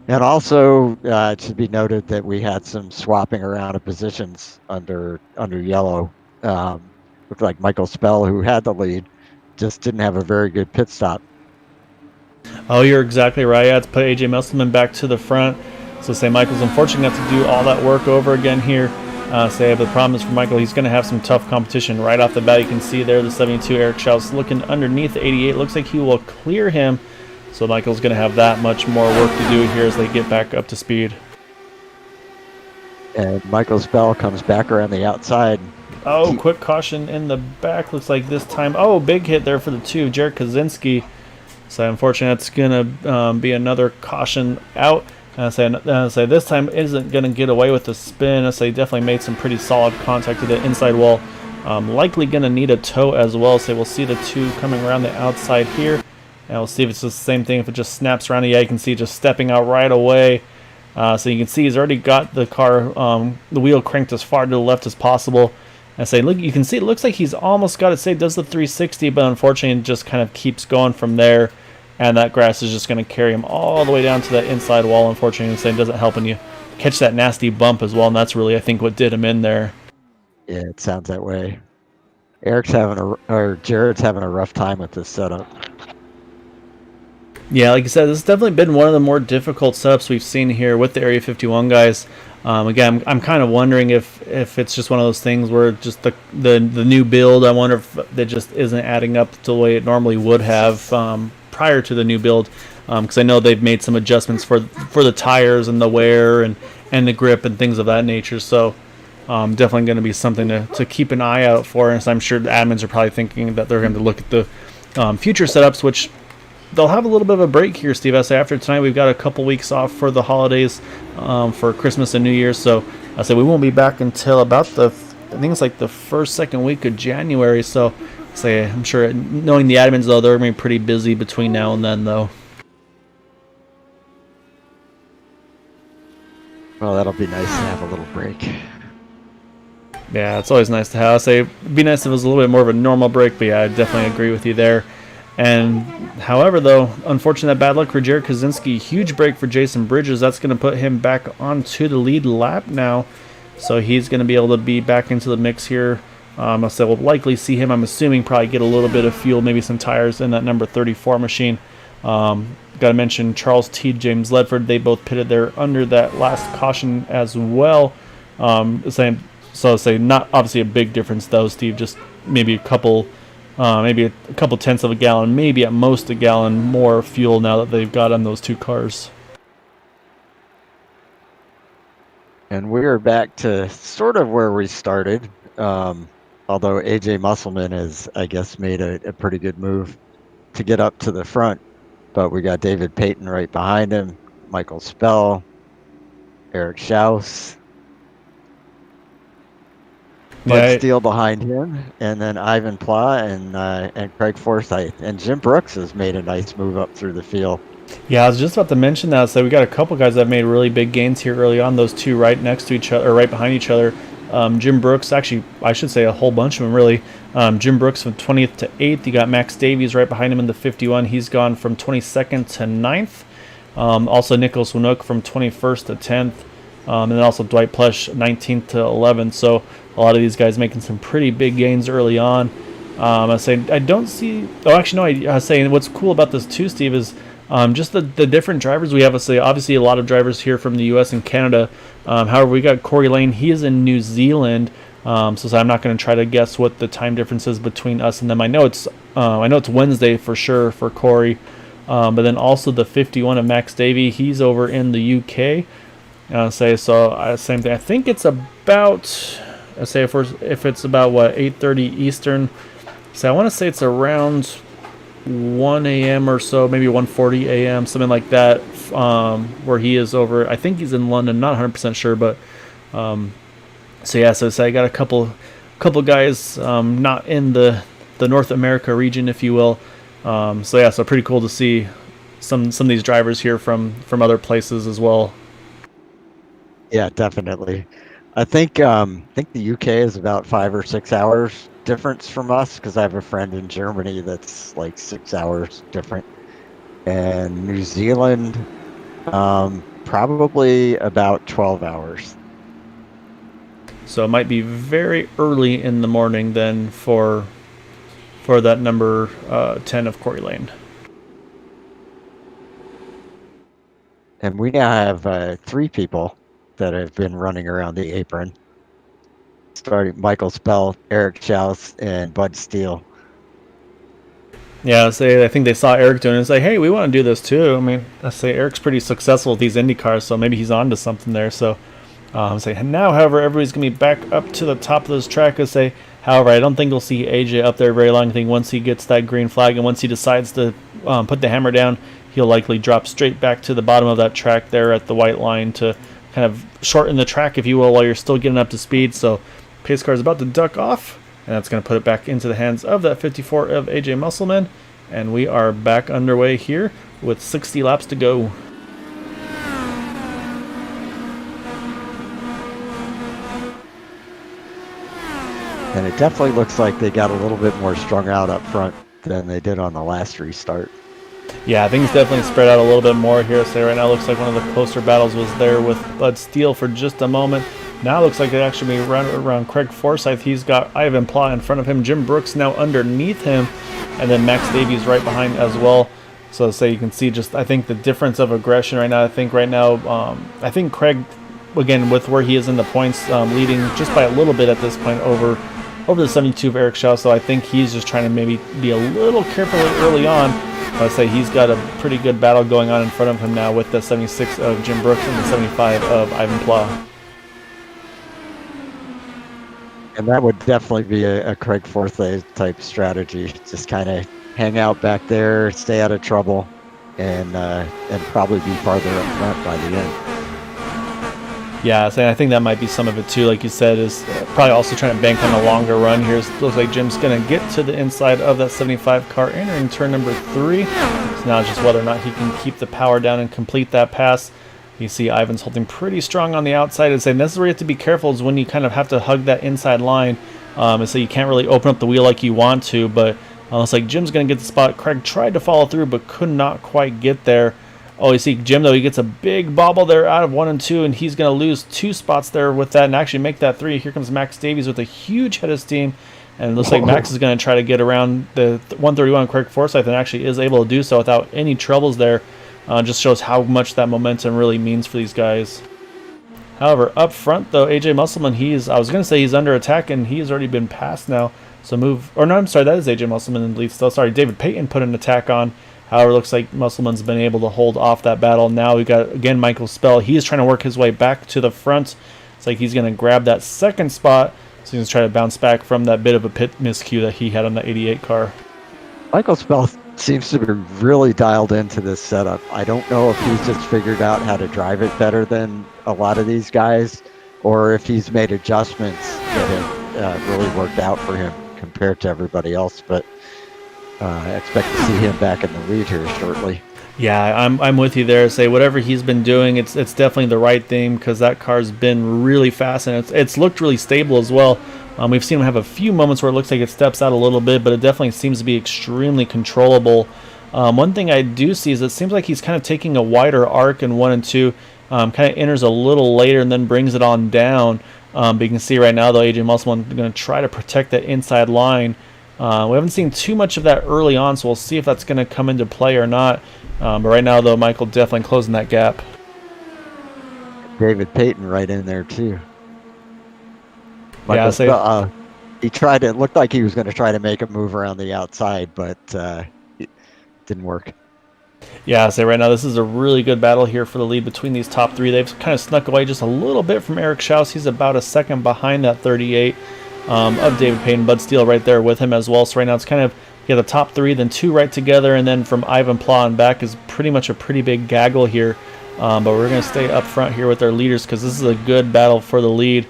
And also, it should be noted that we had some swapping around of positions under yellow. Looked like Michael Spell, who had the lead, just didn't have a very good pit stop. Oh, you're exactly right. I had to put AJ Musselman back to the front. So say Michael's unfortunately got to do all that work over again here. But the problem is for Michael, he's going to have some tough competition right off the bat. You can see there the 72 Eric Schaus looking underneath the 88. Looks like he will clear him. So Michael's going to have that much more work to do here as they get back up to speed. And Michael Spell comes back around the outside. Oh, quick caution in the back. Looks like this time. Oh, big hit there for the 2, Jared Kaczynski. So unfortunately, that's going to be another caution out. I say this time isn't going to get away with the spin. I say definitely made some pretty solid contact to the inside wall. Likely going to need a tow as well. So we'll see the 2 coming around the outside here. And we'll see if it's the same thing. If it just snaps around. Yeah, you can see it just stepping out right away. So you can see he's already got the car, the wheel cranked as far to the left as possible. I say, look, you can see it looks like he's almost got it saved. Does the 360, but unfortunately it just kind of keeps going from there. And that grass is just going to carry him all the way down to that inside wall. Unfortunately, it doesn't help when you catch that nasty bump as well. And that's really, I think, what did him in there. Yeah, it sounds that way. Jared's having a rough time with this setup. Yeah, like I said, this has definitely been one of the more difficult setups we've seen here with the Area 51 guys. Again, I'm kind of wondering if it's just one of those things where just the new build, I wonder if it just isn't adding up to the way it normally would have prior to the new build, because I know they've made some adjustments for the tires and the wear and the grip and things of that nature. So definitely going to be something to keep an eye out for. And so I'm sure the admins are probably thinking that they're going to look at the future setups, which they'll have a little bit of a break here, Steve. I say after tonight we've got a couple weeks off for the holidays, for Christmas and New Year's. So I say we won't be back until about I think it's like the second week of January. So I'm sure, knowing the admins though, they're going to be pretty busy between now and then though. Well, that'll be nice to have a little break. Yeah, it's always nice to have. I say it'd be nice if it was a little bit more of a normal break, but yeah, I definitely agree with you there. And however, though, unfortunate bad luck for Jared Kaczynski. Huge break for Jason Bridges. That's going to put him back onto the lead lap now. So he's going to be able to be back into the mix here. So we'll likely see him, I'm assuming, probably get a little bit of fuel, maybe some tires in that number 34 machine. Got to mention Charles T. James Ledford. They both pitted there under that last caution as well. So not obviously a big difference though, Steve. Just maybe a couple tenths of a gallon, maybe at most a gallon more fuel now that they've got on those 2 cars. And we're back to sort of where we started. Although AJ Musselman has, I guess, made a pretty good move to get up to the front. But we got David Payton right behind him, Michael Spell, Eric Schaus, Bud Steele behind him, and then Ivan Pla and Craig Forsyth. And Jim Brooks has made a nice move up through the field. Yeah, I was just about to mention that. So we got a couple guys that have made really big gains here early on. Those 2 right next to each other, or right behind each other. Jim Brooks, actually, I should say a whole bunch of them, really. Jim Brooks from 20th to 8th. You got Max Davies right behind him in the 51. He's gone from 22nd to 9th. Also, Nicholas Winook from 21st to 10th. And then also Dwight Plush, 19th to 11th. So a lot of these guys making some pretty big gains early on. I was saying, I don't see... Oh, actually, no, I was saying what's cool about this too, Steve, is just the different drivers we have. Obviously, a lot of drivers here from the U.S. and Canada. However, we got Corey Lane. He is in New Zealand. So I'm not going to try to guess what the time difference is between us and them. I know it's Wednesday for sure for Corey. But then also the 51 of Max Davey, he's over in the UK. Same thing. I think it's about, I say if it's about what 8:30 Eastern. So I want to say it's around 1 a.m. or so, maybe 1:40 a.m. something like that. Where he is over. I think he's in London. Not 100% sure, but so I got a couple guys not in the North America region, if you will. So pretty cool to see some of these drivers here from other places as well. Yeah, definitely. I think the UK is about 5 or 6 hours difference from us because I have a friend in Germany that's like 6 hours different, and New Zealand probably about 12 hours. So it might be very early in the morning then for that number 10 of Corey Lane. And we now have 3 people that have been running around the apron, starting Michael Spell, Eric Schaus, and Bud Steele. Yeah, I think they saw Eric doing it and say, hey, we want to do this too. I mean, Eric's pretty successful with these Indy cars, so maybe he's on to something there. So now, however, everybody's going to be back up to the top of this track. However, I don't think we'll see AJ up there very long. I think once he gets that green flag and once he decides to put the hammer down, he'll likely drop straight back to the bottom of that track there at the white line to kind of shorten the track, if you will, while you're still getting up to speed. So pace car is about to duck off, and that's going to put it back into the hands of that 54 of AJ Musselman. And we are back underway here with 60 laps to go. And it definitely looks like they got a little bit more strung out up front than they did on the last restart. Yeah, things definitely spread out a little bit more here. Right now looks like one of the closer battles was there with Bud Steele for just a moment. Now it looks like it actually be around Craig Forsyth. He's got Ivan Pla in front of him. Jim Brooks now underneath him. And then Max Davies right behind as well. So you can see I think the difference of aggression right now. I think Craig, again, with where he is in the points, leading just by a little bit at this point over the 72 of Eric Shaw. So I think he's just trying to maybe be a little careful early on. I'd say he's got a pretty good battle going on in front of him now with the 76 of Jim Brooks and the 75 of Ivan Pla. And that would definitely be a Craig Forsyth type strategy. Just kind of hang out back there, stay out of trouble, and probably be farther up front by the end. Yeah, I think that might be some of it too. Like you said, is probably also trying to bank on a longer run here. It looks like Jim's going to get to the inside of that 75 car, entering turn number 3. So now it's just whether or not he can keep the power down and complete that pass. You see Ivan's holding pretty strong on the outside, and saying this is where you have to be careful is when you kind of have to hug that inside line. And so you can't really open up the wheel like you want to, but looks like Jim's going to get the spot. Craig tried to follow through, but could not quite get there. Oh, you see Jim, though, he gets a big bobble there out of 1 and 2, and he's going to lose 2 spots there with that and actually make that 3. Here comes Max Davies with a huge head of steam, and it looks like Max is going to try to get around the 131 Craig Forsyth and actually is able to do so without any troubles there. Just shows how much that momentum really means for these guys. However, up front, though, AJ Musselman, I was going to say he's under attack, and he has already been passed now. So that is AJ Musselman in the lead still. Sorry, David Payton put an attack on. However, it looks like Musselman's been able to hold off that battle. Now we've got, again, Michael Spell. He is trying to work his way back to the front. It's like he's going to grab that second spot. So he's going to try to bounce back from that bit of a pit miscue that he had on the 88 car. Michael Spell seems to be really dialed into this setup. I don't know if he's just figured out how to drive it better than a lot of these guys, or if he's made adjustments that have really worked out for him compared to everybody else. But I expect to see him back in the lead here shortly. Yeah, I'm with you there. Whatever he's been doing, it's definitely the right thing because that car's been really fast and it's looked really stable as well. We've seen him have a few moments where it looks like it steps out a little bit, but it definitely seems to be extremely controllable. One thing I do see is it seems like he's kind of taking a wider arc in 1 and 2, kind of enters a little later and then brings it on down. But you can see right now, though, AJ Musselman is going to try to protect that inside line. We haven't seen too much of that early on, so we'll see if that's going to come into play or not. But right now, though, Michael definitely closing that gap. David Payton right in there, too. Michael, he tried to, it looked like he was going to try to make a move around the outside, but it didn't work. Yeah, I say right now this is a really good battle here for the lead between these top three. They've kind of snuck away just a little bit from Eric Schaus. He's about a second behind that 38 of David Payton. Bud Steele right there with him as well. So right now it's kind of, the top three, then two right together, and then from Ivan Pla and back is pretty much a pretty big gaggle here. But we're going to stay up front here with our leaders because this is a good battle for the lead.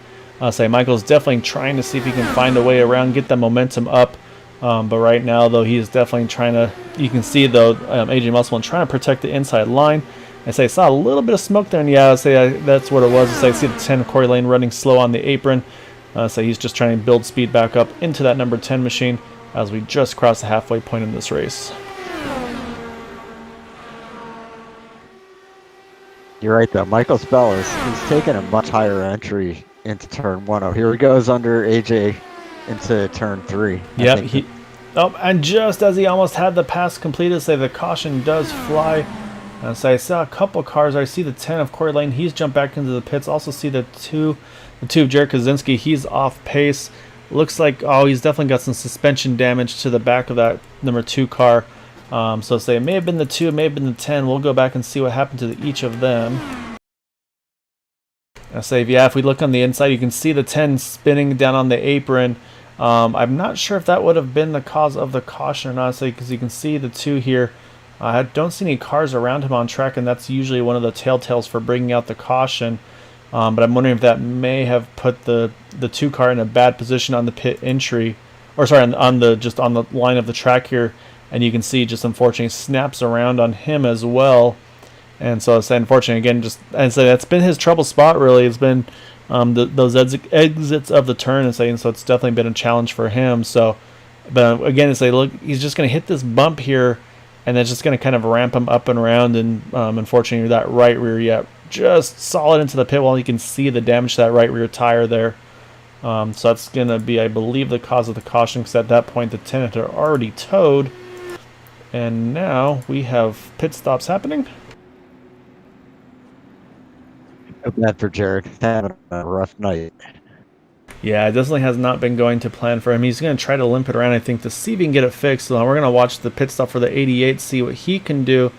Say Michael's definitely trying to see if he can find a way around, get the momentum up. But right now, though, he is definitely trying to, you can see, though, AJ Musselman trying to protect the inside line. I say I saw a little bit of smoke there, and yeah, that's what it was. I see the 10 Corey Lane running slow on the apron. So he's just trying to build speed back up into that number 10 machine as we just cross the halfway point in this race. You're right, though. Michael Spell is taking a much higher entry into turn 1. Oh, here he goes under AJ into turn 3. Yep. And just as he almost had the pass completed, say the caution does fly. So I saw a couple cars. I see the 10 of Corey Lane. He's jumped back into the pits. Also see the two of Jared Kaczynski. He's off pace. Looks like, he's definitely got some suspension damage to the back of that number 2 car. So say it may have been the 2, it may have been the 10. We'll go back and see what happened to each of them. I say, yeah, if we look on the inside, you can see the 10 spinning down on the apron. I'm not sure if that would have been the cause of the caution or not, because you can see the 2 here. I don't see any cars around him on track, and that's usually one of the telltales for bringing out the caution. But I'm wondering if that may have put the 2 car in a bad position on the pit entry, or sorry, on the line of the track here. And you can see, just unfortunately, snaps around on him as well. And so it's unfortunate again. That's been his trouble spot really. It's been those exits of the turn, and so it's definitely been a challenge for him. So, but again, look, he's just going to hit this bump here, and it's just going to kind of ramp him up and around. And unfortunately, that right rear, just solid into the pit wall. You can see the damage to that right rear tire there. So that's going to be, I believe, the cause of the caution, because at that point the 10 had already towed, and now we have pit stops happening. Bad for Jared. Having a rough night. Yeah, it definitely has not been going to plan for him. He's going to try to limp it around, I think, to see if he can get it fixed. So we're going to watch the pit stop for the 88, see what he can do.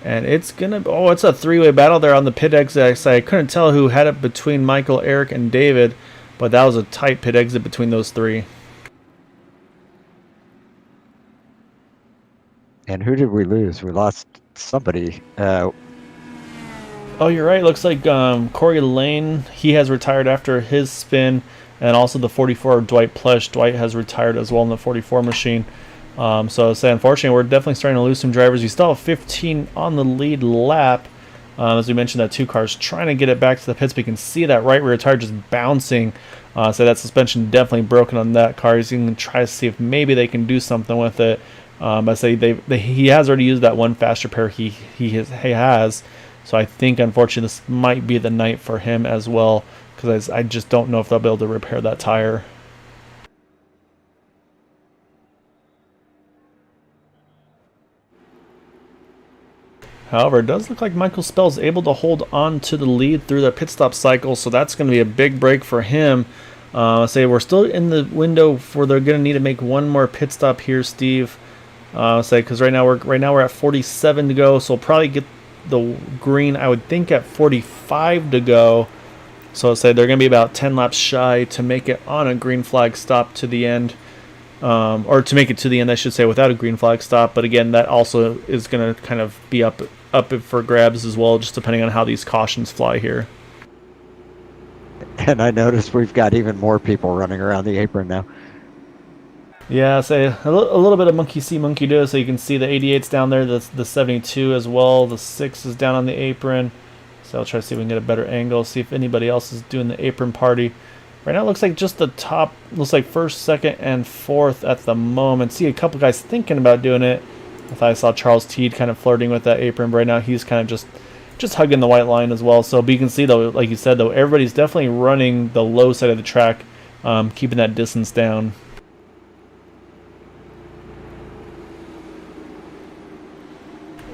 And it's going to... it's a three-way battle there on the pit exit. I couldn't tell who had it between Michael, Eric, and David, but that was a tight pit exit between those three. And who did we lose? We lost somebody. Oh, you're right. Looks like Corey Lane, he has retired after his spin, and also the 44 Dwight Plush. Dwight has retired as well in the 44 machine. So unfortunately, we're definitely starting to lose some drivers. We still have 15 on the lead lap. As we mentioned, that 2 cars trying to get it back to the pits. We can see that right rear tire just bouncing. So that suspension definitely broken on that car. He's going to try to see if maybe they can do something with it. I say he has already used that one fast repair he has. So I think, unfortunately, this might be the night for him as well, because I just don't know if they'll be able to repair that tire. However, it does look like Michael Spell's able to hold on to the lead through the pit stop cycle, so that's going to be a big break for him. Say we're still in the window for they're going to need to make one more pit stop here, Steve. Because right now we're at 47 to go, so we'll probably get the green, I would think, at 45 to go. So say they're going to be about 10 laps shy to make it on a green flag stop to the end. Or to make it to the end, I should say, without a green flag stop. But again, that also is going to kind of be up for grabs as well, just depending on how these cautions fly here. And I noticed we've got even more people running around the apron now. Yeah, say a little bit of monkey see, monkey do. So you can see the 88's down there, the 72 as well. The 6 is down on the apron. So I'll try to see if we can get a better angle, see if anybody else is doing the apron party. Right now it looks like just the top, looks like 1st, 2nd, and 4th at the moment. See a couple guys thinking about doing it. I thought I saw Charles Teed kind of flirting with that apron, but right now he's kind of just hugging the white line as well. So but you can see, though, like you said, though, everybody's definitely running the low side of the track, keeping that distance down.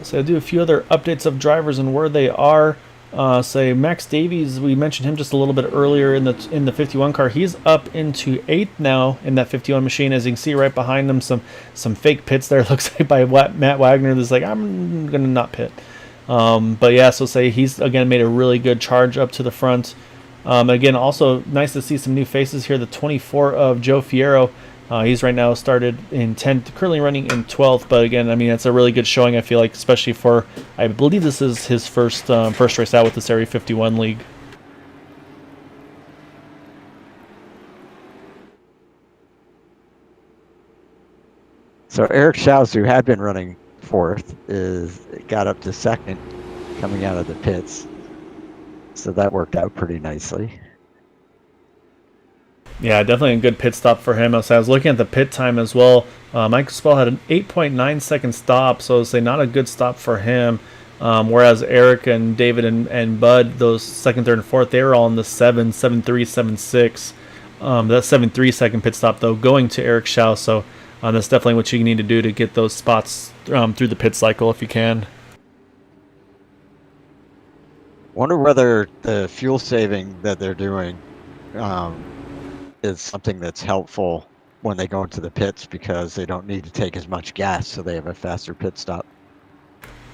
So I'll do a few other updates of drivers and where they are. Say Max Davies, we mentioned him just a little bit earlier in the 51 car. He's up into 8th now in that 51 machine. As you can see right behind him, some fake pits there. Looks like by Matt Wagner. That's like, I'm gonna not pit. But yeah, so say he's again made a really good charge up to the front. Again, also nice to see some new faces here. The 24 of Joe Fierro. He's right now started in 10th, currently running in 12th. But again, I mean, it's a really good showing, I feel like, especially for, I believe this is his first race out with this Area 51 league. So Eric Schaus, who had been running 4th, got up to 2nd coming out of the pits. So that worked out pretty nicely. Yeah, definitely a good pit stop for him. So I was looking at the pit time as well. Michael Spell had an 8.9 second stop, so say not a good stop for him. Whereas Eric and David and Bud, those 2nd, 3rd, and 4th, they were all in the 7, 7.3, 7.6. That 7.3 second pit stop, though, going to Eric Schaus. So that's definitely what you need to do to get those spots through the pit cycle if you can. Wonder whether the fuel saving that they're doing is something that's helpful when they go into the pits, because they don't need to take as much gas, so they have a faster pit stop.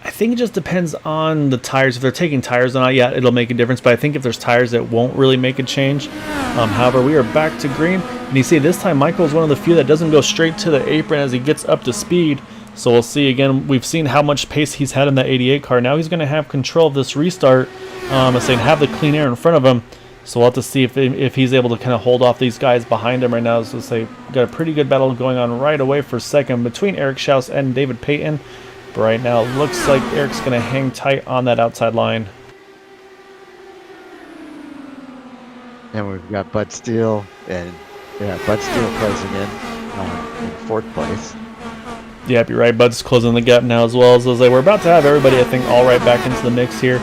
I think it just depends on the tires. If they're taking tires or not, yeah, it'll make a difference. But I think if there's tires, it won't really make a change. However, we are back to green. And you see this time Michael's one of the few that doesn't go straight to the apron as he gets up to speed. So we'll see. Again, we've seen how much pace he's had in that 88 car. Now he's going to have control of this restart. I'm saying have the clean air in front of him. So we'll have to see if he's able to kind of hold off these guys behind him right now. So say got a pretty good battle going on right away for second between Eric Schaus and David Payton. But right now it looks like Eric's going to hang tight on that outside line. And we've got Bud Steele, and Bud Steele closing in 4th place. Yep, you're right. Bud's closing the gap now as well. So we're about to have everybody, I think, all right back into the mix here.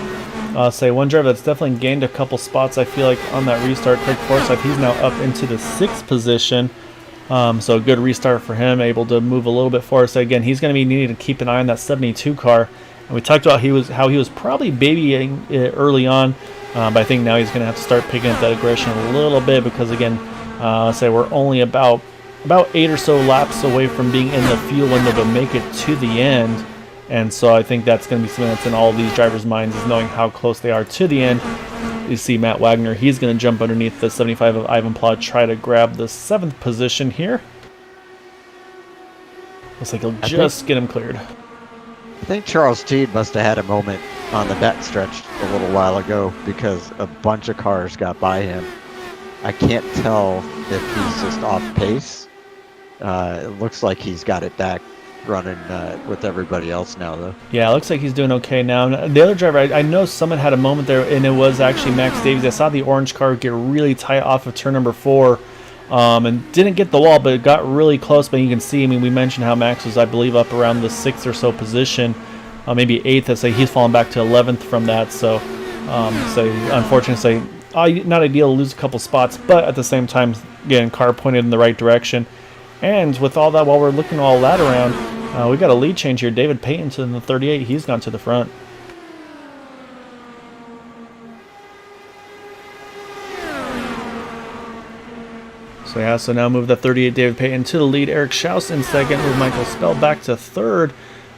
Say one driver that's definitely gained a couple spots, I feel like, on that restart. Craig Forsyth, he's now up into the 6th position. So a good restart for him, able to move a little bit forward. So again, he's going to be needing to keep an eye on that 72 car. And we talked about how he was probably babying it early on, but I think now he's going to have to start picking up that aggression a little bit, because again, say we're only about 8 or so laps away from being in the fuel window to make it to the end. And so I think that's going to be something that's in all of these drivers' minds, is knowing how close they are to the end. You see Matt Wagner, he's going to jump underneath the 75 of Ivan Plod, try to grab the 7th position here. Looks like he'll just get him cleared. I think Charles Teed must have had a moment on the back stretch a little while ago, because a bunch of cars got by him. I can't tell if he's just off pace. It looks like he's got it back running with everybody else now, though. Yeah, it looks like he's doing okay now. The other driver, I know someone had a moment there, and it was actually Max Davies. I saw the orange car get really tight off of turn number 4, and didn't get the wall, but it got really close. But you can see, I mean, we mentioned how Max was, I believe, up around the 6th or so position, maybe 8th. I say he's fallen back to 11th from that. So, unfortunately, not ideal to lose a couple spots, but at the same time, again, car pointed in the right direction. And with all that, while we're looking all that around, we got a lead change here. David Payton in the 38. He's gone to the front. So now move the 38 David Payton to the lead. Eric Schaus in second. Move Michael Spell back to third.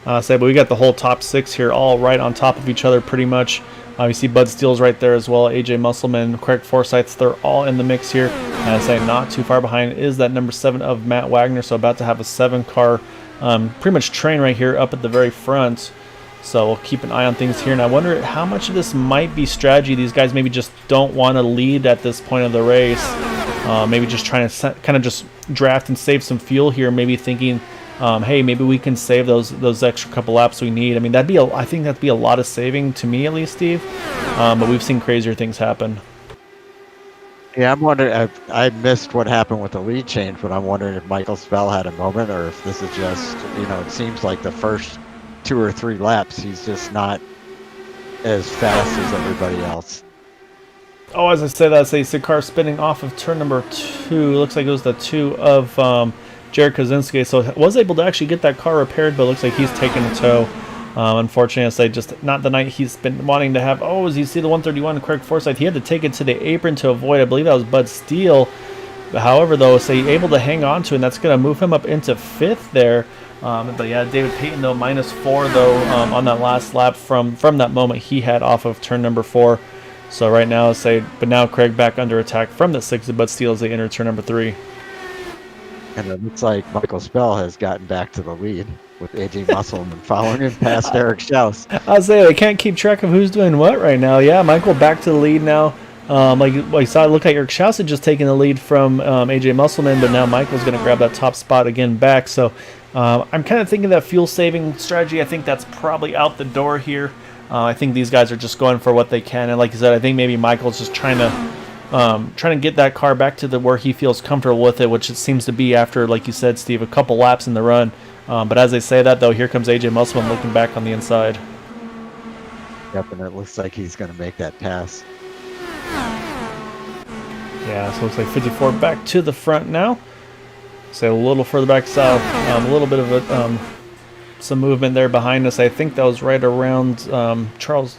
But we got the whole top 6 here all right on top of each other pretty much. You see Bud Steele's right there as well. AJ Musselman, Craig Forsyth, they're all in the mix here. And I say not too far behind is that number 7 of Matt Wagner. So about to have a 7-car pretty much train right here up at the very front. So we'll keep an eye on things here. And I wonder how much of this might be strategy. These guys maybe just don't want to lead at this point of the race. Maybe just trying to kind of just draft and save some fuel here. Maybe thinking, hey, maybe we can save those extra couple laps we need. I mean, I think that'd be a lot of saving to me, at least, Steve. But we've seen crazier things happen. Yeah, I'm wondering. I missed what happened with the lead change, but I'm wondering if Michael Spell had a moment, or if this is just, it seems like the first 2 or 3 laps he's just not as fast as everybody else. Oh, as I say that, I see car spinning off of turn number 2. Looks like it was the 2 of Jared Kaczynski. So was able to actually get that car repaired, but it looks like he's taken a tow. Unfortunately, I say just not the night he's been wanting to have. Oh, as you see the 131, Craig Forsyth, he had to take it to the apron to avoid, I believe that was Bud Steele. However, though, say able to hang on to, and that's going to move him up into 5th there. But yeah, David Payton though -4 though on that last lap from that moment he had off of turn number 4. So right now, but now Craig back under attack from the 6th, but Steele as they enter turn number 3. And it looks like Michael Spell has gotten back to the lead with AJ Musselman following him past Eric Schaus. I'll say they can't keep track of who's doing what right now. Yeah, Michael back to the lead now. Like you saw, it looked like Eric Schaus had just taken the lead from AJ Musselman, but now Michael's going to grab that top spot again back. So I'm kind of thinking that fuel saving strategy, I think that's probably out the door here. I think these guys are just going for what they can, and like you said, I think maybe Michael's just trying to get that car back to where he feels comfortable with it, which it seems to be after, like you said, Steve, a couple laps in the run. But as they say that, though, here comes AJ Musselman looking back on the inside. Yep, and it looks like he's going to make that pass. Yeah, so it looks like 54 back to the front now. Say a little further back south, a little bit of some movement there behind us. I think that was right around Charles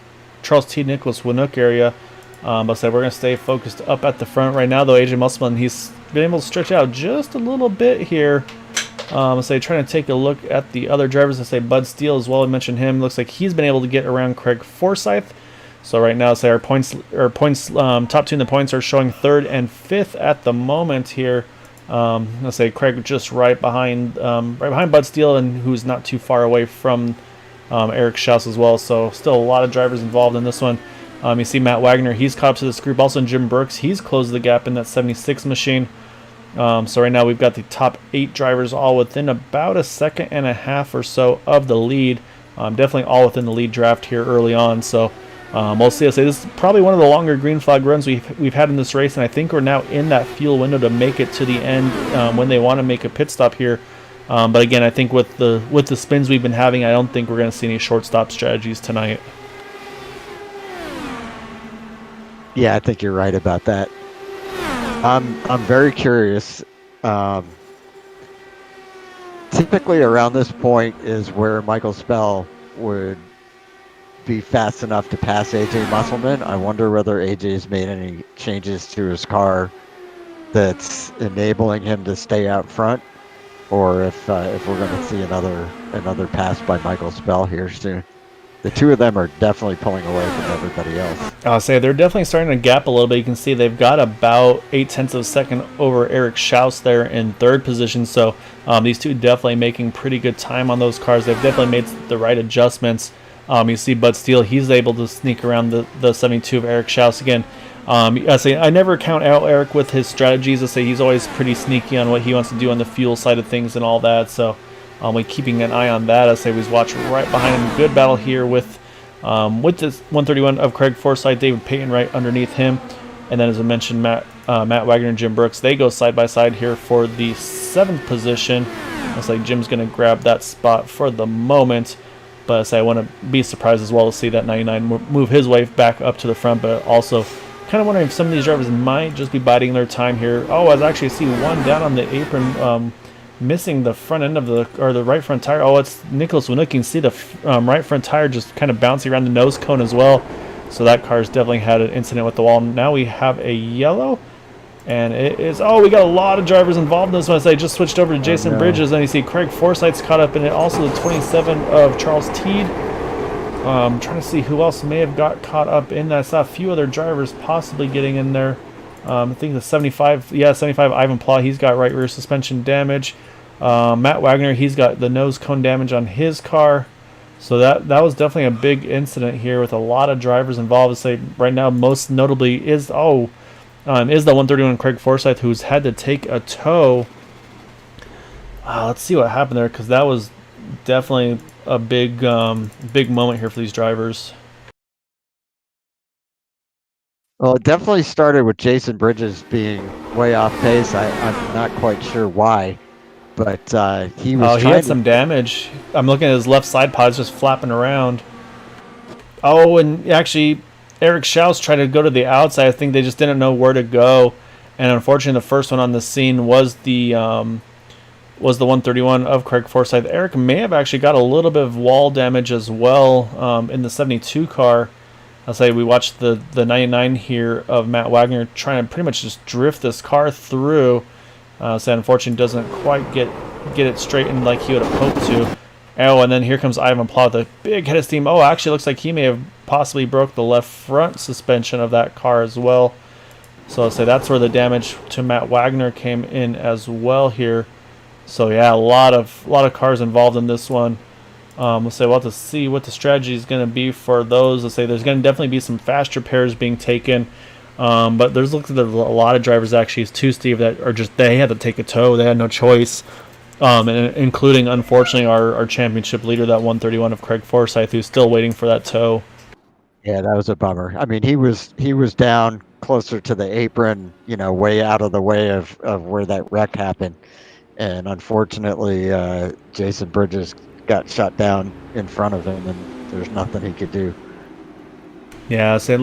T. Nicholas Winook area. But say we're going to stay focused up at the front right now, though. AJ Musselman, he's been able to stretch out just a little bit here. Say trying to take a look at the other drivers. I say Bud Steele as well. I mentioned him. Looks like he's been able to get around Craig Forsyth. So right now, say our points, top 2 in the points are showing 3rd and 5th at the moment here. Let's say Craig just right behind Bud Steele, and who's not too far away from Eric Schaus as well. So still a lot of drivers involved in this one. You see Matt Wagner, he's caught up to this group. Also Jim Brooks, he's closed the gap in that 76 machine. So right now we've got the top 8 drivers all within about a second and a half or so of the lead. Definitely all within the lead draft here early on. So we'll see. I'll say this is probably one of the longer green flag runs we've had in this race, and I think we're now in that fuel window to make it to the end when they want to make a pit stop here. But again, I think with the spins we've been having, I don't think we're going to see any short stop strategies tonight. Yeah, I think you're right about that. I'm very curious. Typically around this point is where Michael Spell would be fast enough to pass AJ Musselman. I wonder whether AJ's made any changes to his car that's enabling him to stay out front, or if we're going to see another pass by Michael Spell here soon. The two of them are definitely pulling away from everybody else. I'll say they're definitely starting to gap a little bit. You can see they've got about 0.8 of a second over Eric Schaus there in 3rd position. So these two definitely making pretty good time on those cars. They've definitely made the right adjustments. You see Bud Steele, he's able to sneak around the 72 of Eric Schaus again. I say I never count out Eric with his strategies. I say he's always pretty sneaky on what he wants to do on the fuel side of things and all that. So we're keeping an eye on that. I say we watch right behind him. Good battle here with this 131 of Craig Forsyth, David Payton right underneath him, and then as I mentioned, Matt Wagner and Jim Brooks. They go side by side here for the 7th position. Looks like Jim's going to grab that spot for the moment. But I say I want to be surprised as well to see that 99 move his way back up to the front, but also kind of wondering if some of these drivers might just be biding their time here. Oh, I actually see one down on the apron, missing the front end of the right front tire. Oh, it's Nicholas Winook. You can see the right front tire just kind of bouncing around the nose cone as well. So that car's definitely had an incident with the wall. Now we have a yellow. And it is, we got a lot of drivers involved in this one. So I just switched over to Jason Bridges, and you see Craig Forsyth's caught up in it. Also the 27 of Charles Teed. Trying to see who else may have got caught up in that. I saw a few other drivers possibly getting in there. I think the 75 Ivan Pla, he's got right rear suspension damage. Matt Wagner, he's got the nose cone damage on his car. So that was definitely a big incident here with a lot of drivers involved. I say right now, most notably is the 131 Craig Forsyth, who's had to take a tow. Let's see what happened there, because that was definitely a big moment here for these drivers. Well, it definitely started with Jason Bridges being way off pace. I'm not quite sure why, but he was. He had some damage. I'm looking at his left side pods just flapping around. Oh, and actually, Eric Schaus tried to go to the outside. I think they just didn't know where to go, and unfortunately, the first one on the scene was the was the 131 of Craig Forsyth. Eric may have actually got a little bit of wall damage as well in the 72 car. I'll say we watched the 99 here of Matt Wagner trying to pretty much just drift this car through. So unfortunately doesn't quite get it straightened like he would have hoped to. Oh, and then here comes Ivan Pla with a big head of steam. Oh, actually looks like he may have possibly broke the left front suspension of that car as well. So I'll say that's where the damage to Matt Wagner came in as well here. So yeah, a lot of cars involved in this one. Let's say we'll have to see what the strategy is going to be for those. Let's say there's going to definitely be some fast repairs being taken. But there's looks like there's a lot of drivers actually too, Steve, that are just, they had to take a tow. They had no choice. And including, unfortunately, our championship leader, that 131 of Craig Forsyth, who's still waiting for that tow. Yeah, that was a bummer. I mean, he was down closer to the apron, way out of the way of where that wreck happened. And unfortunately, Jason Bridges got shot down in front of him, and there's nothing he could do. Yeah, say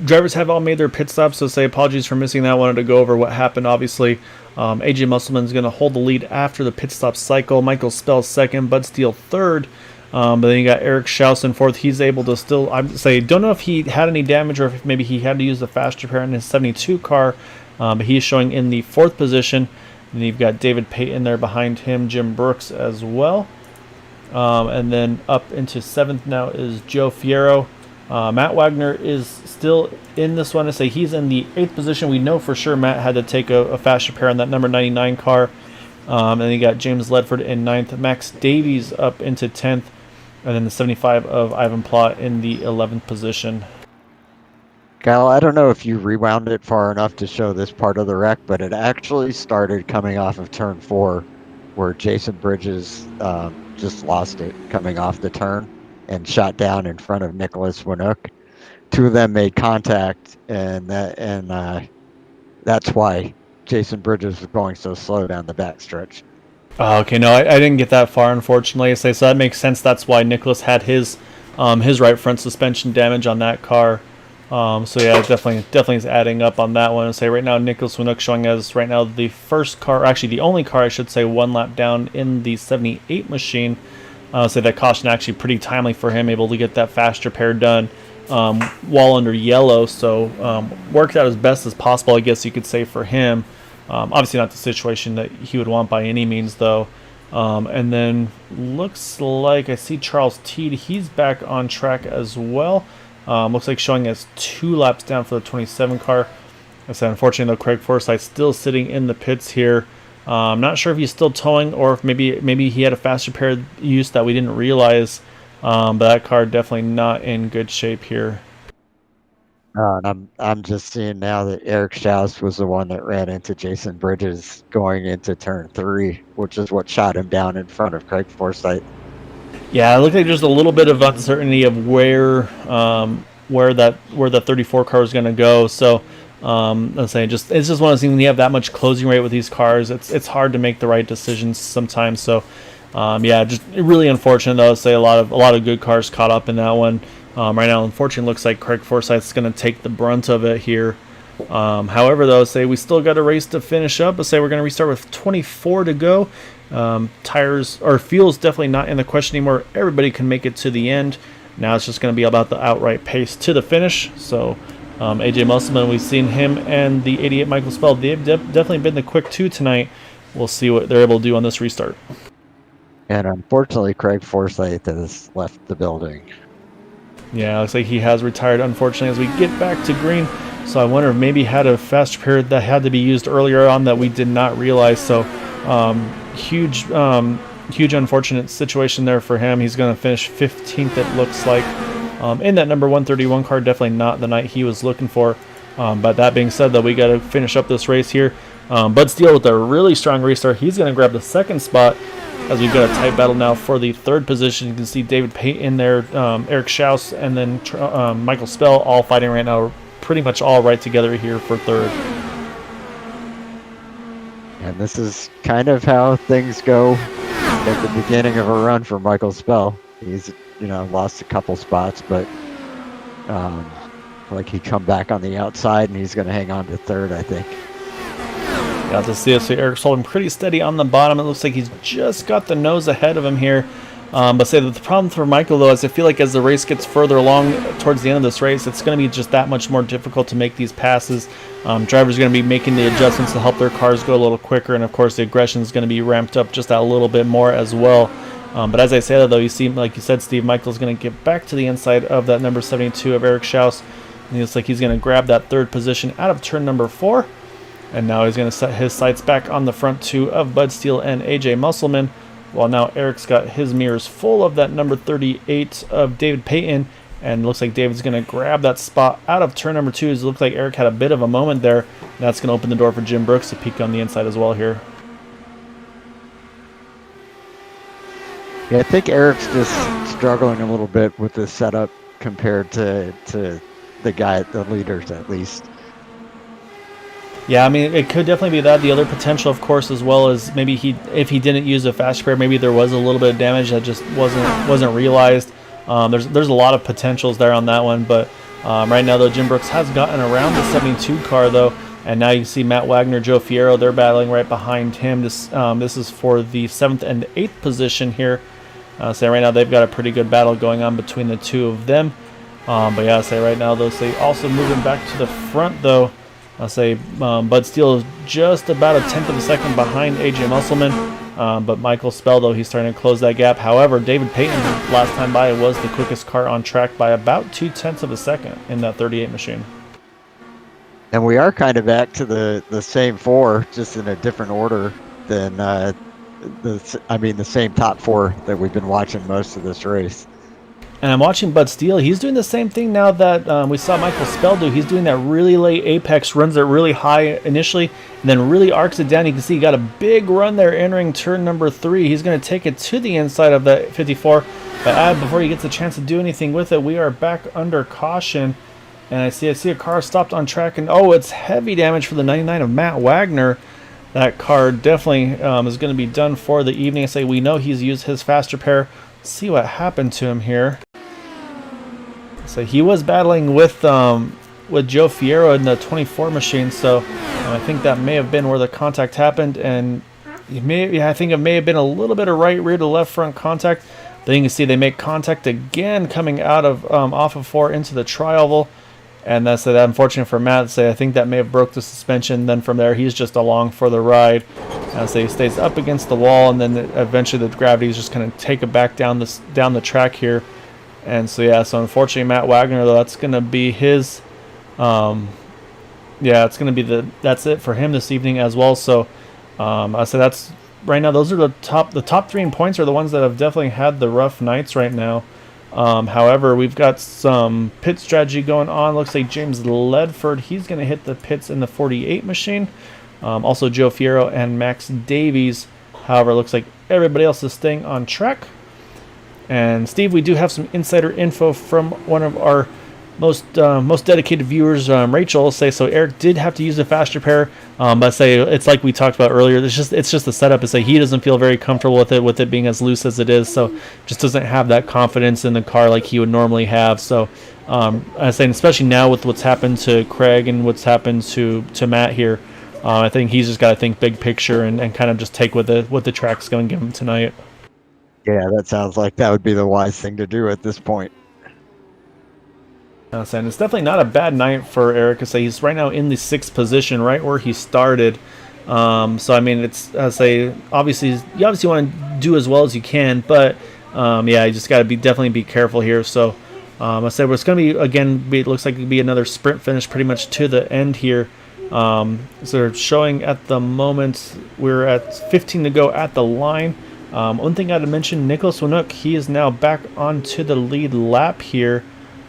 drivers have all made their pit stops, so say apologies for missing that. I wanted to go over what happened. Obviously, AJ Musselman's going to hold the lead after the pit stop cycle. Michael Spell second, Bud Steele third. But then you got Eric Schaus in fourth. He's able to still, don't know if he had any damage or if maybe he had to use the fast repair in his 72 car. But he's showing in the fourth position. And you've got David Payton there behind him, Jim Brooks as well. And then up into seventh now is Joe Fierro. Matt Wagner is still in this one. To say he's in the eighth position. We know for sure Matt had to take a fast repair on that number 99 car. And then you got James Ledford in ninth. Max Davies up into 10th. And then the 75 of Ivan Pla in the 11th position. Kyle, I don't know if you rewound it far enough to show this part of the wreck, but it actually started coming off of turn 4, where Jason Bridges just lost it coming off the turn and shot down in front of Nicholas Winook. Two of them made contact, and that's why Jason Bridges was going so slow down the backstretch. Okay, no, I didn't get that far, unfortunately. So that makes sense. That's why Nicholas had his right front suspension damage on that car. So yeah, it definitely is adding up on that one. And say right now, Nicholas Winook showing as right now the first car, actually the only car I should say, one lap down in the 78 machine. So that caution actually pretty timely for him, able to get that fast repair done while under yellow. So worked out as best as possible, I guess you could say, for him. Obviously not the situation that he would want by any means, though. And then looks like I see Charles Teed. He's back on track as well. Looks like showing as 2 laps down for the 27 car. I said, unfortunately, though, Craig Forsyth still sitting in the pits here. I'm not sure if he's still towing or if maybe he had a fast repair use that we didn't realize. But that car definitely not in good shape here. And I'm just seeing now that Eric Schaus was the one that ran into Jason Bridges going into turn 3, which is what shot him down in front of Craig Forsyth. Yeah, it looked like there's a little bit of uncertainty of where the 34 car is going to go. So let's say it's just one of those things. When you have that much closing rate with these cars, it's hard to make the right decisions sometimes. So yeah, just really unfortunate though. Say a lot of good cars caught up in that one. Right now, unfortunately, looks like Craig Forsyth's going to take the brunt of it here. However, though, say we still got a race to finish up. Let's say we're going to restart with 24 to go. Tires or fuel's definitely not in the question anymore. Everybody can make it to the end. Now it's just going to be about the outright pace to the finish. So AJ Musselman, we've seen him and the 88 Michael Spell. They've definitely been the quick 2 tonight. We'll see what they're able to do on this restart. And unfortunately, Craig Forsyth has left the building. Yeah, looks like he has retired, unfortunately, as we get back to green. So I wonder if maybe he had a fast repair that had to be used earlier on that we did not realize. So huge unfortunate situation there for him. He's going to finish 15th, it looks like. In that number 131 car, definitely not the night he was looking for. But that being said, though, we got to finish up this race here. Bud Steele with a really strong restart. He's going to grab the second spot. As we've got a tight battle now for the third position. You can see David Payton in there, Eric Schaus, and then Michael Spell all fighting right now, pretty much all right together here for third. And this is kind of how things go at the beginning of a run for Michael Spell. He's, lost a couple spots, but like he come back on the outside and he's going to hang on to third, I think. Got to see it. So Eric's holding pretty steady on the bottom. It looks like he's just got the nose ahead of him here. But say that the problem for Michael, though, is I feel like as the race gets further along towards the end of this race, it's going to be just that much more difficult to make these passes. Drivers are going to be making the adjustments to help their cars go a little quicker, and of course the aggression is going to be ramped up just a little bit more as well. But as I say that, though, you see, like you said, Steve, Michael's going to get back to the inside of that number 72 of Eric Schaus. And it looks like he's going to grab that third position out of turn number 4. And now he's going to set his sights back on the front two of Bud Steele and AJ Musselman. While now Eric's got his mirrors full of that number 38 of David Payton. And looks like David's going to grab that spot out of turn number 2. It looks like Eric had a bit of a moment there. And that's going to open the door for Jim Brooks to peek on the inside as well here. Yeah, I think Eric's just struggling a little bit with this setup compared to the leaders at least. Yeah, I mean, it could definitely be that. The other potential, of course, as well as maybe if he didn't use a fast repair, maybe there was a little bit of damage that just wasn't realized. There's a lot of potentials there on that one, but right now, though, Jim Brooks has gotten around the 72 car, though, and now you see Matt Wagner, Joe Fierro, they're battling right behind him. This is for the 7th and 8th position here. So right now, they've got a pretty good battle going on between the two of them. But yeah, say right now, though, say also moving back to the front, though. I'll say Bud Steele is just about a tenth of a second behind AJ Musselman, but Michael Spell, though, he's starting to close that gap. However, David Payton, last time by, was the quickest car on track by about 0.2 of a second in that 38 machine. And we are kind of back to the same 4, just in a different order than the same top 4 that we've been watching most of this race. And I'm watching Bud Steele. He's doing the same thing now that we saw Michael Spell do. He's doing that really late apex, runs it really high initially, and then really arcs it down. You can see he got a big run there entering turn number 3. He's going to take it to the inside of that 54. But before he gets a chance to do anything with it, we are back under caution. And I see a car stopped on track, and it's heavy damage for the 99 of Matt Wagner. That car definitely is going to be done for the evening. I say we know he's used his fast repair. Let's see what happened to him here. So he was battling with Joe Fierro in the 24 machine, so I think that may have been where the contact happened, and I think it may have been a little bit of right rear to left front contact. Then you can see they make contact again coming out of off of 4 into the tri-oval, and that's that unfortunate for Matt. I think that may have broke the suspension. Then from there he's just along for the ride as he stays up against the wall, and then eventually the gravity is just going to take it back down the track here. And so unfortunately Matt Wagner, though, that's going to be his it's going to be that's it for him this evening as well. So I say that's right now, those are the top 3 in points are the ones that have definitely had the rough nights right now. However, we've got some pit strategy going on. Looks like James Ledford, he's going to hit the pits in the 48 machine. Also Joe Fierro and Max Davies. However, it looks like everybody else is staying on track. And Steve, we do have some insider info from one of our most dedicated viewers, Rachel. So Eric did have to use a fast repair, but it's like we talked about earlier. It's just the setup. He doesn't feel very comfortable with it being as loose as it is. So just doesn't have that confidence in the car like he would normally have. So I say, especially now with what's happened to Craig and what's happened to Matt here, I think he's just got to think big picture and kind of just take what the track's going to give him tonight. Yeah, that sounds like that would be the wise thing to do at this point. And it's definitely not a bad night for Eric. He's right now in the 6th position, right where he started. So I mean, it's obviously you want to do as well as you can, but you just got to definitely be careful here. So it's going to be it looks like it'll be another sprint finish pretty much to the end here. So they're showing at the moment we're at 15 to go at the line. One thing I'd mention, Nicholas Winook, he is now back onto the lead lap here.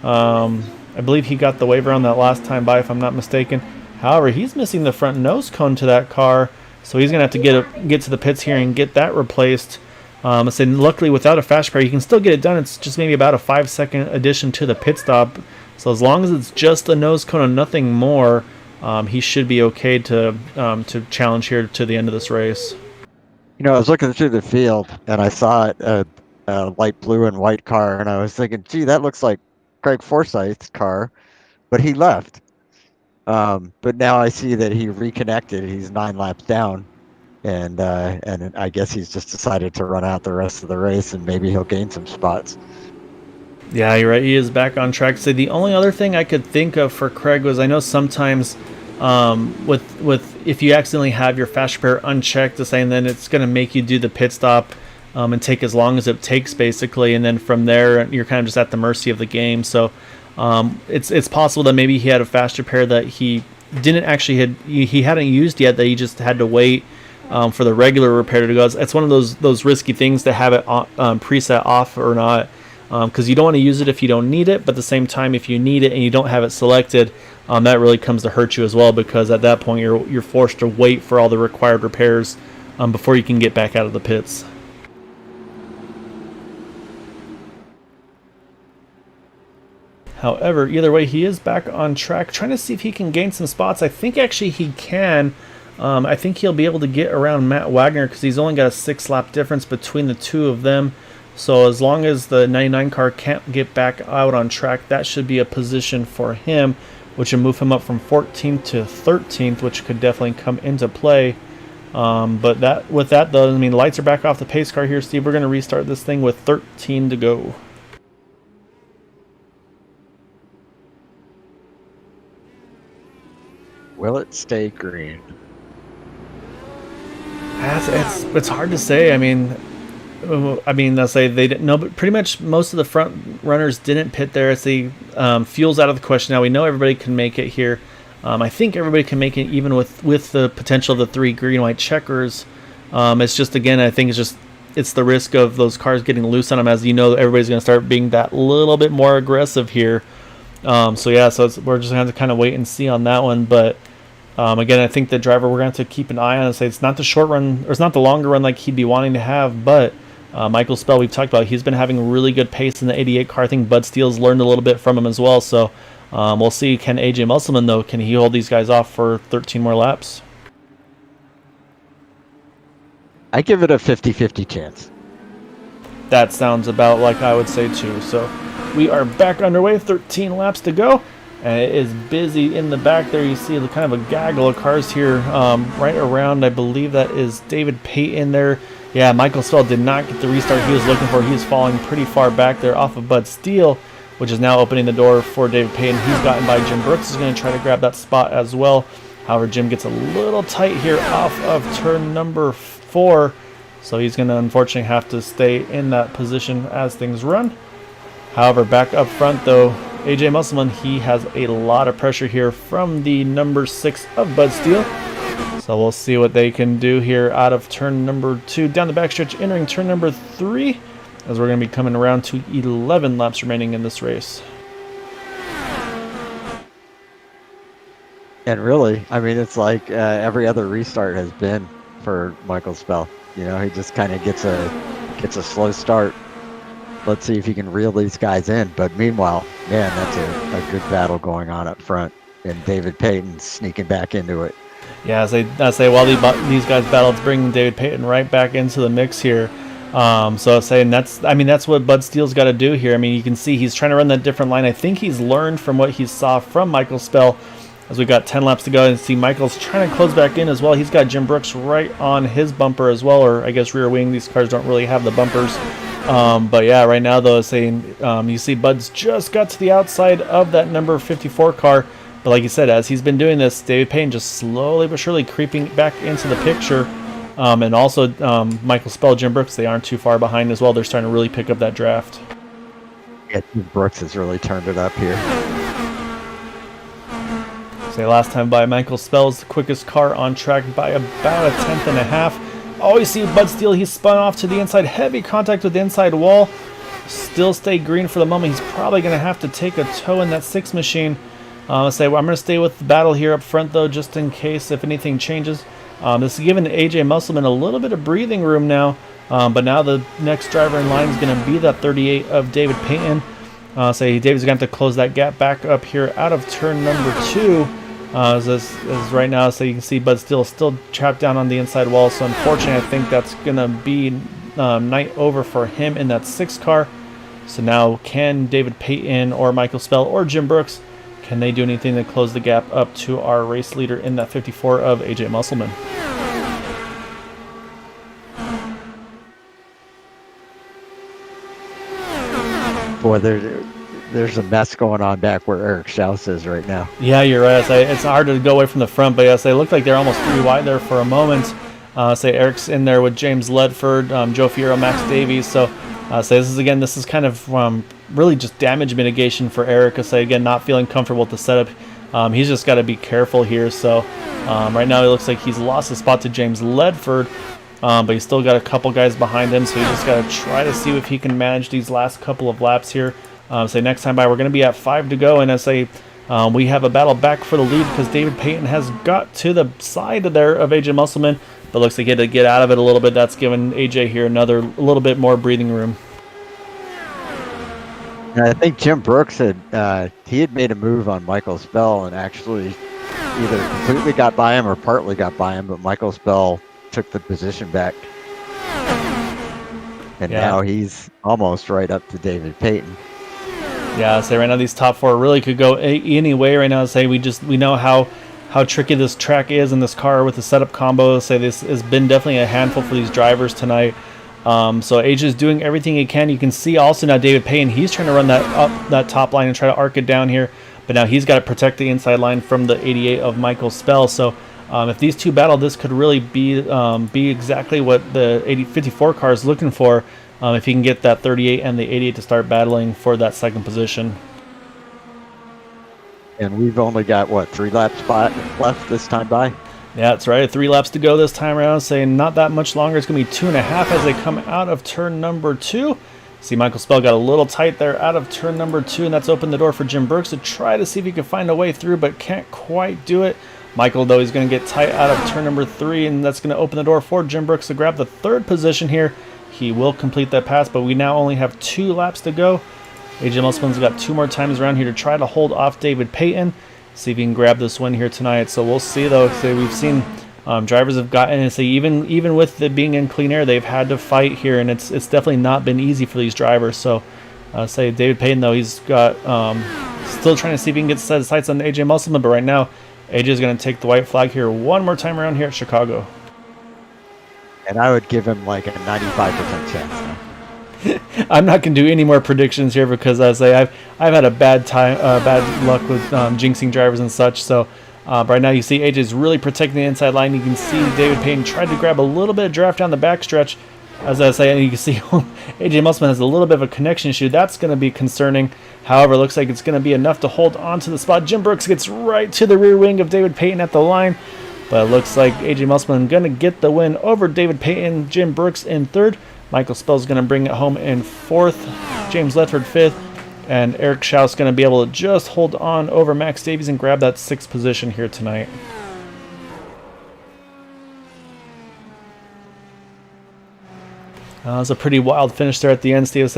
I believe he got the waiver on that last time by, if I'm not mistaken. However, he's missing the front nose cone to that car, so he's going to have to get to the pits here and get that replaced. Luckily, without a fast repair, you can still get it done. It's just maybe about a 5-second addition to the pit stop. So as long as it's just a nose cone and nothing more, he should be okay to challenge here to the end of this race. I was looking through the field and I saw a light blue and white car, and I was thinking, gee, that looks like Craig Forsyth's car, but he left. But now I see that he reconnected. He's 9 laps down, and I guess he's just decided to run out the rest of the race, and maybe he'll gain some spots. Yeah, you're right. He is back on track. So the only other thing I could think of for Craig was I know sometimes with if you accidentally have your fast repair unchecked, and then it's going to make you do the pit stop and take as long as it takes basically, and then from there you're kind of just at the mercy of the game. So it's possible that maybe he had a fast repair that he didn't actually he hadn't used yet, that he just had to wait for the regular repair to go. It's one of those risky things to have it preset off or not. Because you don't want to use it if you don't need it, but at the same time, if you need it and you don't have it selected, that really comes to hurt you as well, because at that point you're forced to wait for all the required repairs before you can get back out of the pits. However, either way, he is back on track, trying to see if he can gain some spots. I think actually he can. I think he'll be able to get around Matt Wagner, because he's only got a 6-lap difference between the two of them. So as long as the 99 car can't get back out on track, that should be a position for him, which would move him up from 14th to 13th, which could definitely come into play. But with that though, I mean, lights are back off the pace car here, Steve. We're going to restart this thing with 13 to go. Will it stay green? It's hard to say. I mean, let's say they didn't know, but pretty much most of the front runners didn't pit there. It's the fuel's out of the question now. We know everybody can make it here. I think everybody can make it, even with the potential of the 3 green-white checkers. It's just, again, I think it's the risk of those cars getting loose on them. As you know, everybody's going to start being that little bit more aggressive here. So we're just going to have to kind of wait and see on that one. But again, I think the driver we're going to have to keep an eye on and say it's not the short run, or it's not the longer run like he'd be wanting to have, but Michael Spell, we've talked about, he's been having really good pace in the 88 car. I think Bud Steele's learned a little bit from him as well. So we'll see. Can AJ Musselman, though, can he hold these guys off for 13 more laps? I give it a 50-50 chance. That sounds about like I would say too. So we are back underway, 13 laps to go. And it is busy in the back there. You see kind of a gaggle of cars here right around, I believe that is David Payton there. Yeah, Michael Spell did not get the restart he was looking for. He was falling pretty far back there off of Bud Steele, which is now opening the door for David Payton. He's gotten by Jim Brooks. He's going to try to grab that spot as well. However, Jim gets a little tight here off of turn number 4. So he's going to unfortunately have to stay in that position as things run. However, back up front though, AJ Musselman, he has a lot of pressure here from the number 6 of Bud Steele. So we'll see what they can do here out of turn number 2. Down the backstretch, entering turn number 3, as we're going to be coming around to 11 laps remaining in this race. And really, I mean, it's like every other restart has been for Michael Spell. You know, he just kind of gets a slow start. Let's see if he can reel these guys in. But meanwhile, man, that's a good battle going on up front. And David Payton sneaking back into it. Yeah, as I say, while these guys battle, it's bringing David Payton right back into the mix here. So saying that's what Bud Steele's got to do here. I mean, you can see he's trying to run that different line. I think he's learned from what he saw from Michael Spell, as we got 10 laps to go, and see Michael's trying to close back in as well. He's got Jim Brooks right on his bumper as well, or I guess rear wing. These cars don't really have the bumpers. But yeah, right now though, saying you see Bud's just got to the outside of that number 54 car. But like you said, as he's been doing this, David Payton just slowly but surely creeping back into the picture. And also Michael Spell, Jim Brooks, they aren't too far behind as well. They're starting to really pick up that draft. Yeah, Brooks has really turned it up here. Say last time by, Michael Spell's the quickest car on track by about a 10th and a half. Oh, you see Bud Steele, he spun off to the inside. Heavy contact with the inside wall. Still stay green for the moment. He's probably going to have to take a tow in that 6 machine. I'm going to stay with the battle here up front, though, just in case if anything changes. This is giving AJ Musselman a little bit of breathing room now. But now the next driver in line is going to be that 38 of David Payton. David's going to have to close that gap back up here out of turn number 2. As right now, so you can see Bud Steele still trapped down on the inside wall. So unfortunately, I think that's going to be night over for him in that 6 car. So now can David Payton or Michael Spell or Jim Brooks Can they do anything to close the gap up to our race leader in that 54 of AJ Musselman? Boy, there's a mess going on back where Eric Schaus is right now. Yeah, you're right. It's hard to go away from the front, but yes, they look like they're almost 3 wide there for a moment. Say Eric's in there with James Ledford, Joe Fierro, Max Davies. So this is kind of really just damage mitigation for Eric. I say again, not feeling comfortable with the setup. He's just got to be careful here. So right now it looks like he's lost his spot to James Ledford, but he's still got a couple guys behind him. So he's just got to try to see if he can manage these last couple of laps here. Say next time by, we're going to be at 5 to go, and I say we have a battle back for the lead because David Payton has got to the side there of AJ Musselman, but looks like he had to get out of it a little bit. That's given AJ here a little bit more breathing room. And I think Jim Brooks had made a move on Michael Spell and actually either completely got by him or partly got by him, but Michael Spell took the position back. And now he's almost right up to David Payton. Yeah, I say right now these top 4 really could go any way right now. I say we know how tricky this track is in this car with the setup combo. I say this has been definitely a handful for these drivers tonight. So AJ is doing everything he can. You can see also now David Payton, he's trying to run that top line and try to arc it down here, but now he's got to protect the inside line from the 88 of Michael Spell. So if these two battle, this could really be exactly what the 54 car is looking for. If he can get that 38 and the 88 to start battling for that second position. And we've only got, 3 laps left this time by? Yeah, that's right. 3 laps to go this time around. Saying not that much longer. It's going to be 2.5 as they come out of turn number 2. See, Michael Spell got a little tight there out of turn number 2, and that's opened the door for Jim Brooks to try to see if he can find a way through, but can't quite do it. Michael, though, he's going to get tight out of turn number 3, and that's going to open the door for Jim Brooks to grab the 3rd position here. He will complete that pass, but we now only have 2 laps to go. AJ Musselman's got 2 more times around here to try to hold off David Payton. See if he can grab this win here tonight. So we'll see, though. So we've seen drivers have gotten, and say even with it being in clean air, they've had to fight here, and it's definitely not been easy for these drivers. So say David Payton, though, he's got still trying to see if he can get set of sights on AJ Musselman, but right now AJ is going to take the white flag here one more time around here at Chicago. And I would give him like a 95% chance now. I'm not going to do any more predictions here because I say I've had a bad luck with jinxing drivers and such. So right now you see AJ's really protecting the inside line. You can see David Payton tried to grab a little bit of draft down the backstretch. As I say, and you can see AJ Musselman has a little bit of a connection issue. That's going to be concerning. However, it looks like it's going to be enough to hold on to the spot. Jim Brooks gets right to the rear wing of David Payton at the line. But it looks like AJ Musselman going to get the win over David Payton. Jim Brooks in 3rd. Michael Spell's going to bring it home in 4th. James Ledford 5th. And Eric Schaus going to be able to just hold on over Max Davies and grab that 6th position here tonight. It was a pretty wild finish there at the end. Steve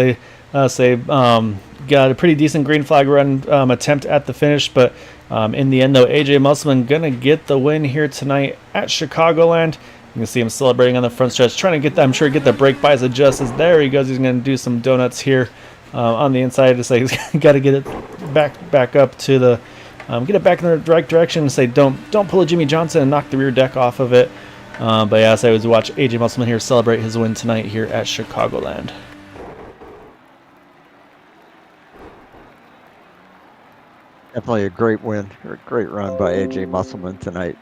got a pretty decent green flag run attempt at the finish, but in the end, though, AJ Musselman gonna get the win here tonight at Chicagoland. You can see him celebrating on the front stretch, trying to get the brake bias adjusted. There he goes. He's gonna do some donuts here on the inside to say he's got to get it back up to the get it back in the right direction and say don't pull a Jimmy Johnson and knock the rear deck off of it. But yeah, so I was watch AJ Musselman here celebrate his win tonight here at Chicagoland. Definitely a great win, or a great run by AJ Musselman tonight.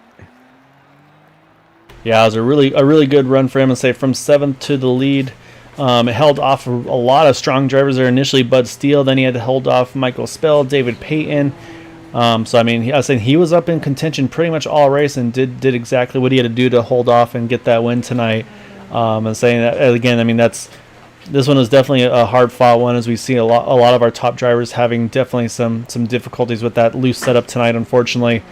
Yeah, it was a really good run for him. And say from 7th to the lead. It held off a lot of strong drivers there initially. Bud Steele, then he had to hold off Michael Spell, David Payton. So I mean, I was saying he was up in contention pretty much all race and did exactly what he had to do to hold off and get that win tonight. And saying that again, I mean this one was definitely a hard fought one, as we see a lot of our top drivers having definitely some difficulties with that loose setup tonight, unfortunately.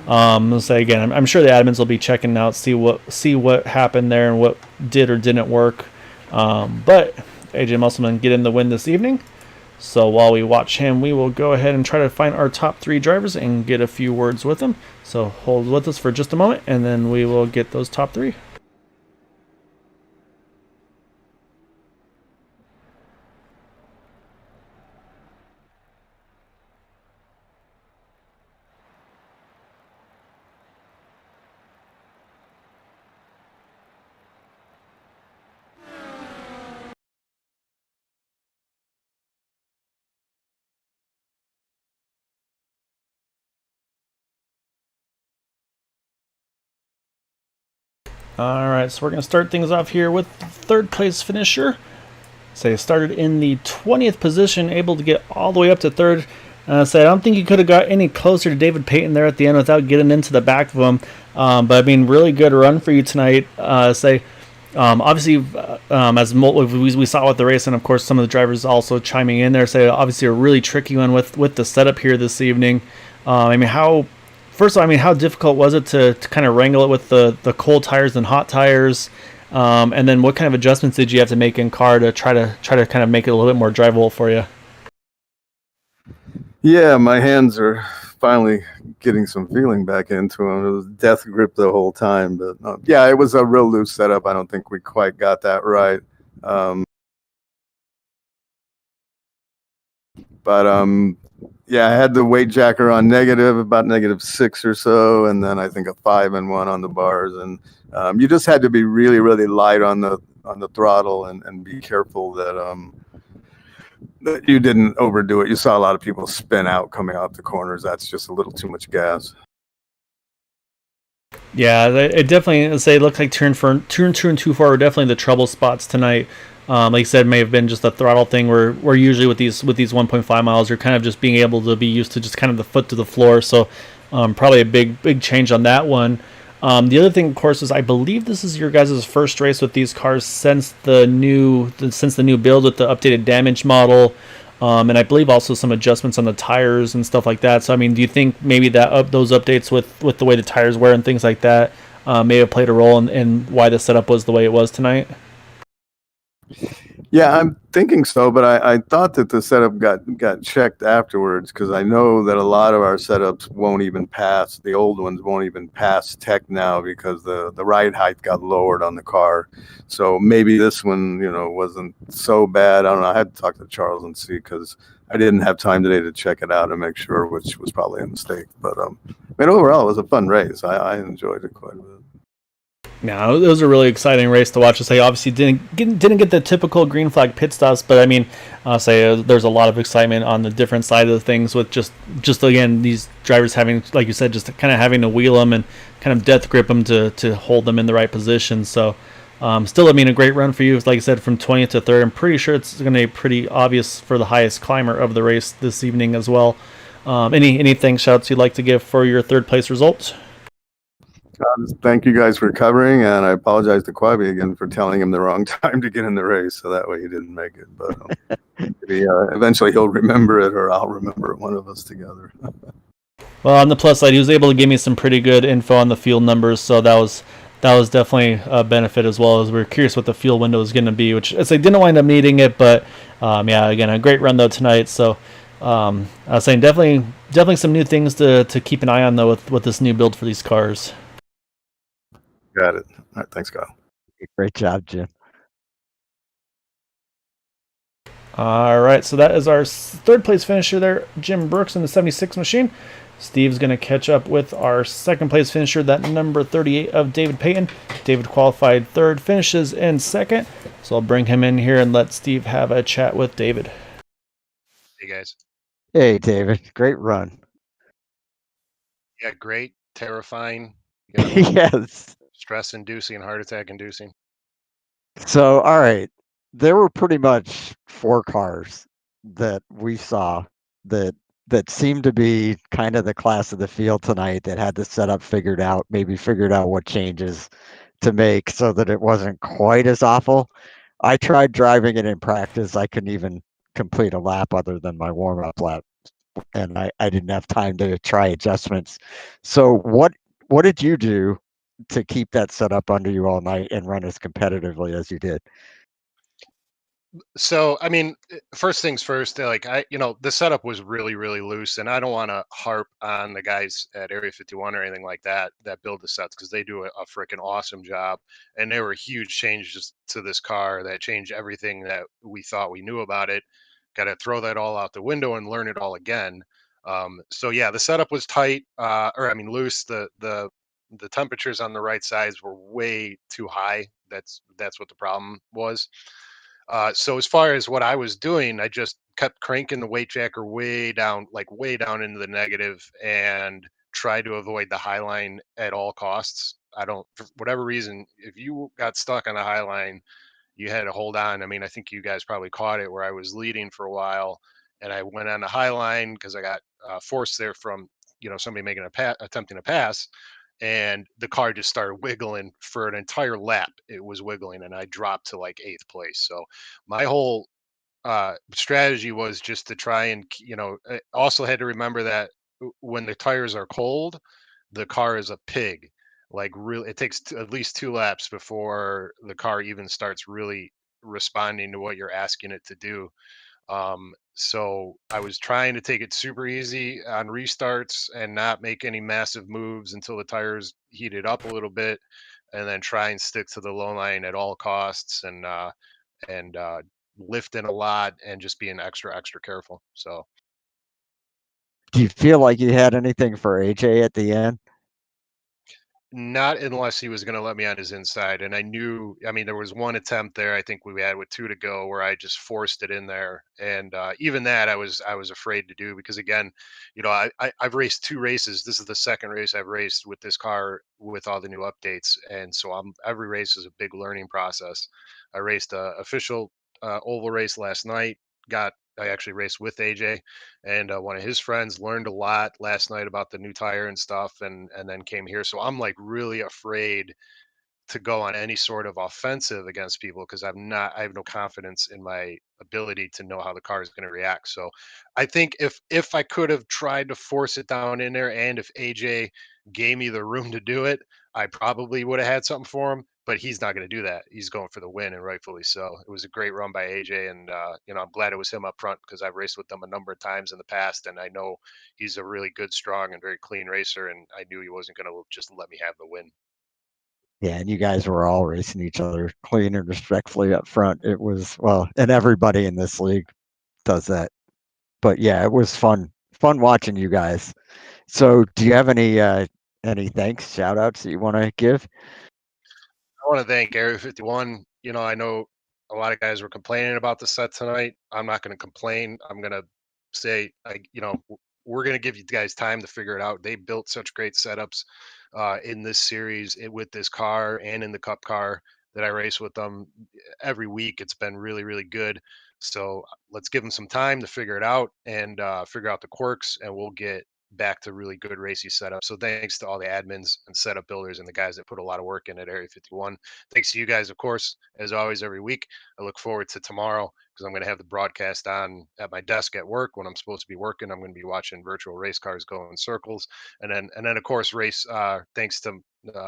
I'll say again, I'm sure the admins will be checking out, see what happened there and what did or didn't work. But AJ Musselman getting the win this evening. So while we watch him, we will go ahead and try to find our top 3 drivers and get a few words with them. So hold with us for just a moment, and then we will get those top 3. All right, so we're going to start things off here with the third place finisher. So he started in the 20th position, able to get all the way up to third. So I don't think he could have got any closer to David Payton there at the end without getting into the back of him. But I mean, really good run for you tonight. Obviously, as we saw with the race, and of course some of the drivers also chiming in there, say obviously a really tricky one with the setup here this evening. I mean, how first of all, I mean, how difficult was it to kind of wrangle it with the cold tires and hot tires? And then what kind of adjustments did you have to make in car to try to kind of make it a little bit more drivable for you? Yeah, my hands are finally getting some feeling back into them. It was death grip the whole time, but yeah, it was a real loose setup. I don't think we quite got that right. But yeah, I had the weight jacker on negative, about -6 or so, and then I think a 5 and 1 on the bars, and you just had to be really, really light on the throttle and be careful that you didn't overdo it. You saw a lot of people spin out coming out the corners. That's just a little too much gas. Yeah, it definitely say it looked like turn two and 2 4 were definitely the trouble spots tonight. Like you said, may have been just a throttle thing where usually with these 1.5 miles, you're kind of just being able to be used to just kind of the foot to the floor. So probably a big change on that one. The other thing, of course, is I believe this is your guys' first race with these cars since the new build with the updated damage model. And I believe also some adjustments on the tires and stuff like that. So I mean, do you think maybe those updates with the way the tires wear and things like that may have played a role in why the setup was the way it was tonight? Yeah, I'm thinking so, but I thought that the setup got checked afterwards because I know that a lot of our setups won't even pass. The old ones won't even pass tech now because the ride height got lowered on the car. So maybe this one, wasn't so bad. I don't know. I had to talk to Charles and see because I didn't have time today to check it out and make sure, which was probably a mistake. But I mean, overall, it was a fun race. I enjoyed it quite a bit. No, it was a really exciting race to watch. Say obviously didn't get the typical green flag pit stops, but I mean, there's a lot of excitement on the different side of the things with just again these drivers having, like you said, just kind of having to wheel them and kind of death grip them to hold them in the right position. So still, I mean, a great run for you. Like I said, from 20th to third. I'm pretty sure it's going to be pretty obvious for the highest climber of the race this evening as well. Anything shouts you'd like to give for your third place results? Thank you guys for covering, and I apologize to Quabi again for telling him the wrong time to get in the race, so that way he didn't make it. But maybe, eventually he'll remember it, or I'll remember it, one of us together. Well, on the plus side, he was able to give me some pretty good info on the field numbers, so that was definitely a benefit as well. As we were curious what the field window was going to be, which as they didn't wind up needing it, but yeah, again, a great run though tonight. So I was saying definitely some new things to keep an eye on though with this new build for these cars. Got it. All right, thanks, Kyle. Great job, Jim. All right, so that is our third place finisher there, Jim Brooks in the 76 machine. Steve's going to catch up with our second place finisher, that number 38 of David Payton. David qualified third, finishes in second. So I'll bring him in here and let Steve have a chat with David. Hey guys. Hey, David. Great run. Yeah, great, terrifying, Yes. stress inducing, heart attack inducing. So, all right. There were pretty much 4 cars that we saw that seemed to be kind of the class of the field tonight that had the setup figured out, maybe figured out what changes to make so that it wasn't quite as awful. I tried driving it in practice. I couldn't even complete a lap other than my warm-up lap, and I didn't have time to try adjustments. So what did you do to keep that set up under you all night and run as competitively as you did? So, I mean, first things first, the setup was really, really loose, and I don't want to harp on the guys at Area 51 or anything like that build the sets because they do a freaking awesome job, and there were huge changes to this car that changed everything that we thought we knew about it. Got to throw that all out the window and learn it all again. So yeah, the setup was tight, or I mean loose. The temperatures on the right sides were way too high. That's what the problem was. So as far as what I was doing, I just kept cranking the weight jacker way down, like way down into the negative, and try to avoid the high line at all costs. I don't, for whatever reason, if you got stuck on the high line, you had to hold on. I mean, I think you guys probably caught it where I was leading for a while and I went on the high line because I got forced there from, somebody making attempting a pass. And the car just started wiggling for an entire lap. It was wiggling and I dropped to like eighth place. So my whole strategy was just to try and, I also had to remember that when the tires are cold, the car is a pig. Like really, it takes at least 2 laps before the car even starts really responding to what you're asking it to do. So I was trying to take it super easy on restarts and not make any massive moves until the tires heated up a little bit, and then try and stick to the low line at all costs and lifting a lot and just being extra careful. So Do you feel like you had anything for AJ at the end? not unless he was going to let me on his inside. And I mean, there was one attempt there, I think we had with 2 to go, where I just forced it in there. And even that I was afraid to do because again, I've raced 2 races. This is the second race I've raced with this car with all the new updates. And so every race is a big learning process. I raced a official oval race last night, I actually raced with AJ and one of his friends, learned a lot last night about the new tire and stuff, and then came here. So I'm like really afraid to go on any sort of offensive against people because I have no confidence in my ability to know how the car is going to react. So I think if I could have tried to force it down in there and if AJ gave me the room to do it, I probably would have had something for him, but he's not going to do that. He's going for the win and rightfully so. It was a great run by AJ and I'm glad it was him up front because I've raced with him a number of times in the past and I know he's a really good, strong and very clean racer and I knew he wasn't going to just let me have the win. Yeah, and you guys were all racing each other clean and respectfully up front. It was, well, and everybody in this league does that. But yeah, it was fun watching you guys. So do you have any thanks, shout outs that you want to give? I want to thank Area 51. I know a lot of guys were complaining about the set tonight. I'm not going to complain. I'm going to say, we're going to give you guys time to figure it out. They built such great setups in this series with this car and in the Cup car that I race with them every week. It's been really, really good. So let's give them some time to figure it out and figure out the quirks, and we'll get back to really good racy setup. So thanks to all the admins and setup builders and the guys that put a lot of work in at Area 51. Thanks to you guys, of course, as always, every week. I look forward to tomorrow because I'm going to have the broadcast on at my desk at work when I'm supposed to be working. I'm going to be watching virtual race cars go in circles, and then of course race. Thanks to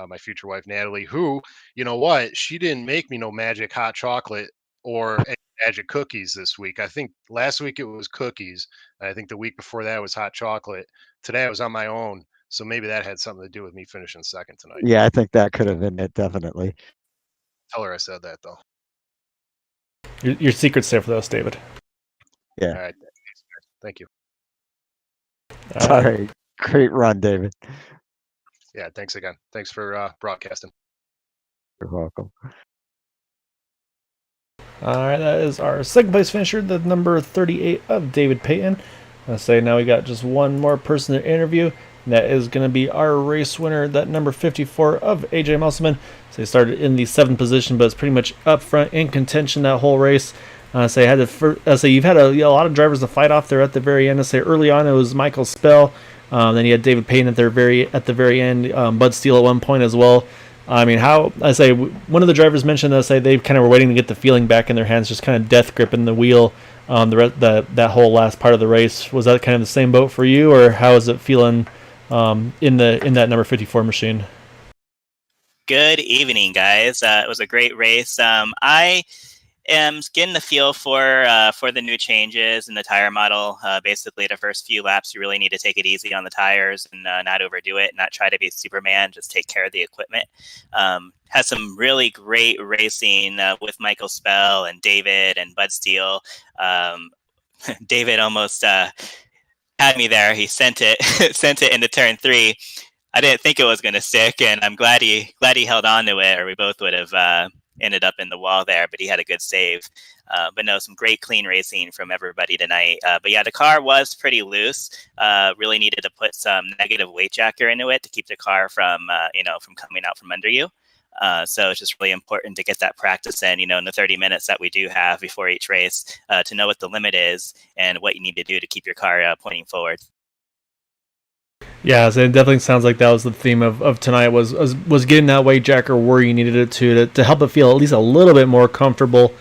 my future wife Natalie, who, you know what, she didn't make me no magic hot chocolate or any magic cookies this week. I think last week it was cookies. I think the week before that was hot chocolate. Today I was on my own, so maybe that had something to do with me finishing second tonight. Yeah, I think that could have been it, definitely. Tell her I said that though. Your secret's safe for those, David. Yeah. All right. Thank you. All right. Great run, David. Yeah, thanks again. Thanks for broadcasting. You're welcome. All right, that is our second place finisher, the number 38 of David Payton. I'll say now we got just one more person to interview. And that is going to be our race winner, that number 54 of AJ Musselman. So he started in the 7th position, but it's pretty much up front in contention that whole race. So you've had a lot of drivers to fight off there at the very end. I say early on it was Michael Spell, then you had David Payton at the very end, Bud Steele at one point as well. I mean, one of the drivers mentioned that they kind of were waiting to get the feeling back in their hands, just kind of death gripping the wheel. That whole last part of the race, was that kind of the same boat for you, or how is it feeling in that number 54 machine? Good evening, guys. It was a great race. I am getting the feel for the new changes in the tire model. Basically, the first few laps, you really need to take it easy on the tires and not overdo it, not try to be Superman, just take care of the equipment. Has some really great racing with Michael Spell and David and Bud Steele. David almost had me there. He sent it into turn 3. I didn't think it was going to stick, and I'm glad he held on to it, or we both would have ended up in the wall there, but he had a good save. But no, some great clean racing from everybody tonight. But yeah, the car was pretty loose. Really needed to put some negative weight jacker into it to keep the car from from coming out from under you. So it's just really important to get that practice in, in the 30 minutes that we do have before each race, to know what the limit is and what you need to do to keep your car pointing forward. Yeah, so it definitely sounds like that was the theme of tonight was getting that weight jacker where you needed it to help it feel at least a little bit more comfortable.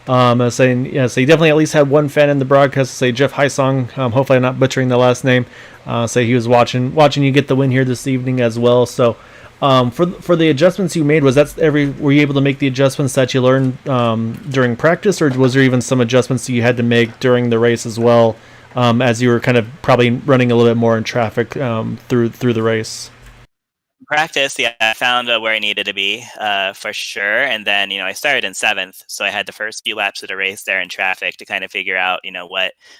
So you definitely at least had one fan in the broadcast, say Jeff Heisong. Hopefully I'm not butchering the last name. Say he was watching you get the win here this evening as well. So for the adjustments you made, were you able to make the adjustments that you learned during practice, or was there even some adjustments that you had to make during the race as well, as you were kind of probably running a little bit more in traffic through the race? Practice, yeah, I found where I needed to be for sure. And then, I started in 7th. So I had the first few laps of the race there in traffic to kind of figure out,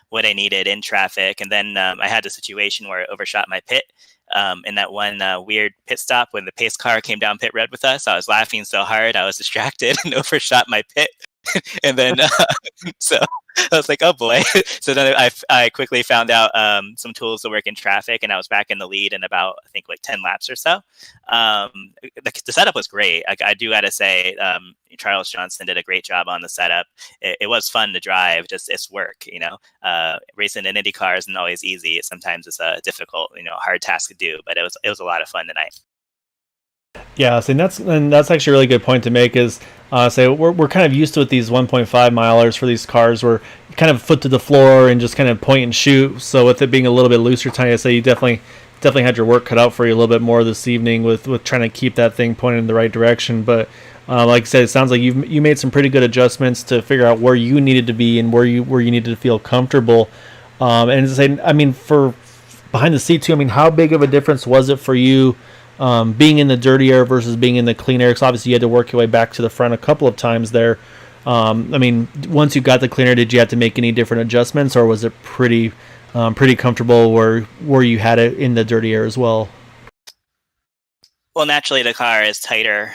what I needed in traffic. And then I had the situation where I overshot my pit in that one weird pit stop when the pace car came down pit road with us. I was laughing so hard, I was distracted and overshot my pit. And then, so I was like, oh boy. So then I quickly found out some tools to work in traffic, and I was back in the lead in about, I think, like 10 laps or so. The setup was great. I do got to say, Charles Johnson did a great job on the setup. It was fun to drive, just it's work, racing an Indy car isn't always easy. Sometimes it's a difficult, hard task to do, but it was a lot of fun tonight. Yeah, so that's actually a really good point to make. Is we're kind of used to it, these 1.5 milers for these cars, where you kind of foot to the floor and just kind of point and shoot. So with it being a little bit looser tonight, I say you definitely had your work cut out for you a little bit more this evening with trying to keep that thing pointed in the right direction. But like I said, it sounds like you made some pretty good adjustments to figure out where you needed to be and where you needed to feel comfortable. And to say, I mean, for behind the seat too, I mean, how big of a difference was it for you? Being in the dirty air versus being in the clean air, because obviously you had to work your way back to the front a couple of times there. I mean, once you got the clean air, did you have to make any different adjustments, or was it pretty comfortable where you had it in the dirty air as well? Well, naturally, the car is tighter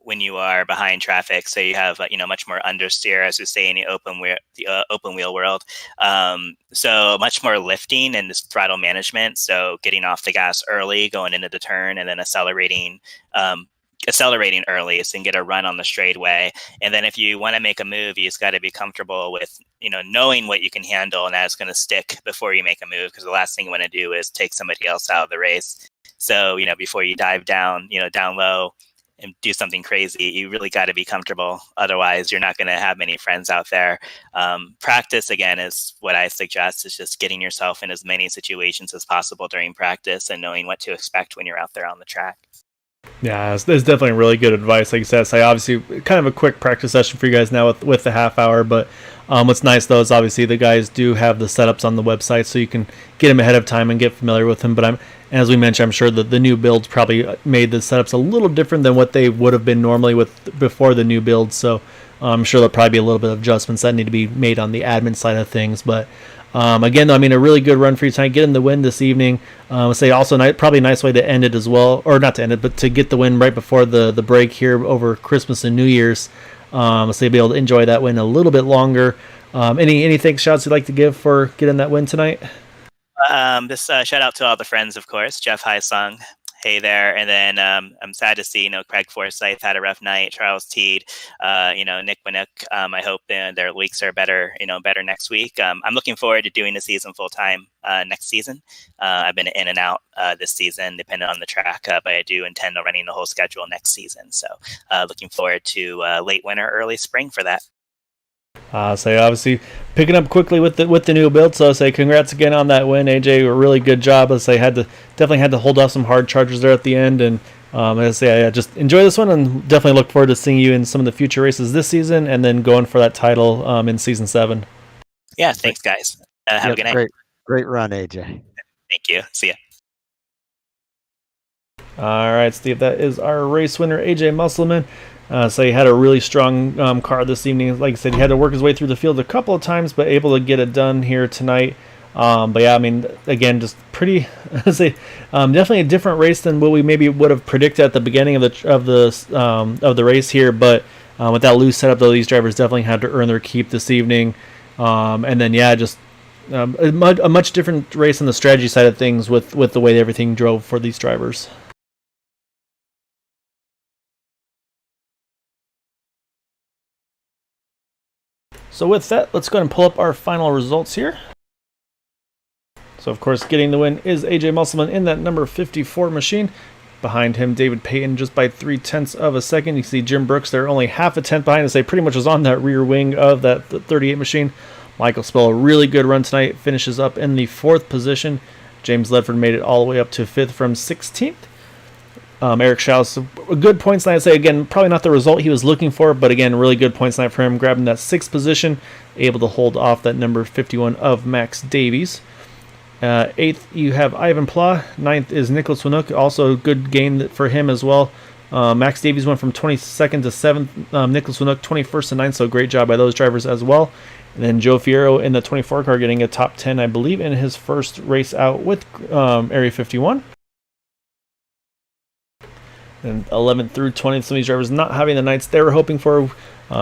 when you are behind traffic, so you have much more understeer, as we say in the open wheel world. So much more lifting and this throttle management. So getting off the gas early, going into the turn, and then accelerating early so you can get a run on the straightaway. And then if you want to make a move, you just got to be comfortable with knowing what you can handle and that it's going to stick before you make a move, because the last thing you want to do is take somebody else out of the race. So before you dive down down low and do something crazy, you really got to be comfortable. Otherwise, you're not going to have many friends out there. Practice, again, is what I suggest, is just getting yourself in as many situations as possible during practice and knowing what to expect when you're out there on the track. Yeah, it's definitely really good advice. Like you said, so obviously kind of a quick practice session for you guys now with the half hour, but what's nice though is obviously the guys do have the setups on the website, so you can get them ahead of time and get familiar with them. But as we mentioned, I'm sure that the new builds probably made the setups a little different than what they would have been normally before the new build. So I'm sure there'll probably be a little bit of adjustments that need to be made on the admin side of things. But again, though, I mean, a really good run for you tonight, getting the win this evening. Say also probably a nice way to end it as well, or not to end it, but to get the win right before the break here over Christmas and New Year's. So you'll be able to enjoy that win a little bit longer. Any thanks, shouts you'd like to give for getting that win tonight? Just shout out to all the friends, of course. Jeff Heisong, hey there. And then I'm sad to see, Craig Forsyth had a rough night. Charles Teed, Nick Winnock. I hope their weeks are better, better next week. I'm looking forward to doing the season full time next season. I've been in and out this season, depending on the track, but I do intend on running the whole schedule next season. So looking forward to late winter, early spring for that. So obviously picking up quickly with the new build. So I say congrats again on that win, AJ. A really good job. I say definitely had to hold off some hard charges there at the end, and I say just enjoy this one, and definitely look forward to seeing you in some of the future races this season, and then going for that title in season 7. Yeah, thanks guys. Have a good night. Great run, AJ. Thank you. See ya. All right, Steve. That is our race winner, AJ Musselman. So he had a really strong car this evening. Like I said, he had to work his way through the field a couple of times, but able to get it done here tonight. But yeah, I mean, again, just pretty, say, definitely a different race than what we maybe would have predicted at the beginning of the race here. But with that loose setup, though, these drivers definitely had to earn their keep this evening. And then yeah, just a much different race on the strategy side of things with the way everything drove for these drivers. So with that, let's go ahead and pull up our final results here. So of course, getting the win is AJ Musselman in that number 54 machine. Behind him, David Payton just by 0.3 of a second. You see Jim Brooks there only half a tenth behind, as they pretty much was on that rear wing of that 38 machine. Michael Spell, a really good run tonight, finishes up in the 4th position. James Ledford made it all the way up to 5th from 16th. Eric Schaus, a good points night. I'd say, again, probably not the result he was looking for, but again, really good points night for him, grabbing that 6th position, able to hold off that number 51 of Max Davies. 8th, you have Ivan Pla. 9th is Nicholas Winook, also a good gain for him as well. Max Davies went from 22nd to 7th. Nicholas Winook 21st to 9th, so great job by those drivers as well. And then Joe Fierro in the 24 car getting a top 10, I believe, in his first race out with Area 51. And 11th through 20th, some of these drivers not having the nights they were hoping for.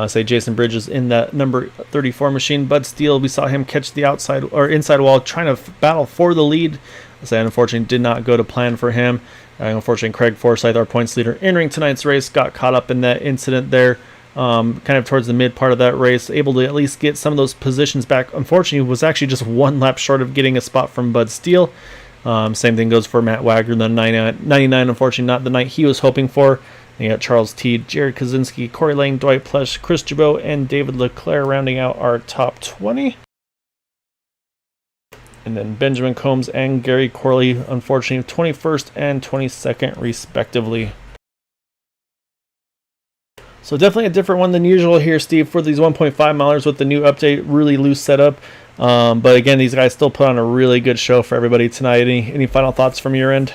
Say Jason Bridges in that number 34 machine. Bud Steele, we saw him catch the outside or inside wall, trying to battle for the lead. Say unfortunately did not go to plan for him. Unfortunately, Craig Forsyth, our points leader entering tonight's race, got caught up in that incident there. Kind of towards the mid part of that race, able to at least get some of those positions back. Unfortunately, was actually just one lap short of getting a spot from Bud Steele. Same thing goes for Matt Wagner, the 99, unfortunately not the night he was hoping for. And you got Charles Teed, Jared Kaczynski, Corey Lane, Dwight Plush, Chris Jabot, and David Leclerc rounding out our top 20. And then Benjamin Combs and Gary Corley, unfortunately, 21st and 22nd, respectively. So definitely a different one than usual here, Steve, for these 1.5 milers with the new update, really loose setup. But again, these guys still put on a really good show for everybody tonight. Any final thoughts from your end?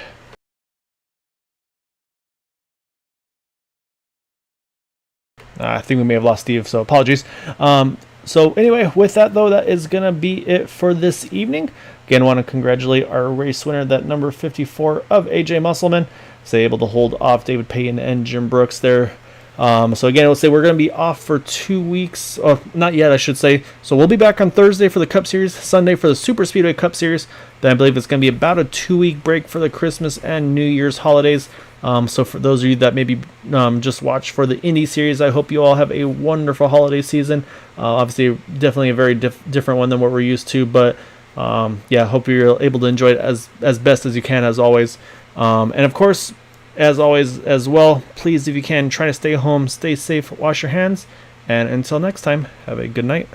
I think we may have lost Steve, so apologies. So anyway, with that though, that is going to be it for this evening. Again, I want to congratulate our race winner, that number 54 of AJ Musselman. So able to hold off David Payton and Jim Brooks there. So again, let's say we're going to be off for 2 weeks. Oh, not yet, I should say. So we'll be back on Thursday for the Cup Series, Sunday for the Super Speedway Cup Series. Then I believe it's going to be about a 2-week break for the Christmas and New Year's holidays. So for those of you that maybe just watch for the Indy Series, I hope you all have a wonderful holiday season. Obviously, definitely a very different one than what we're used to. But yeah, hope you're able to enjoy it as best as you can, as always. And of course, as always as well, please, if you can, try to stay home, stay safe, wash your hands. And until next time, have a good night.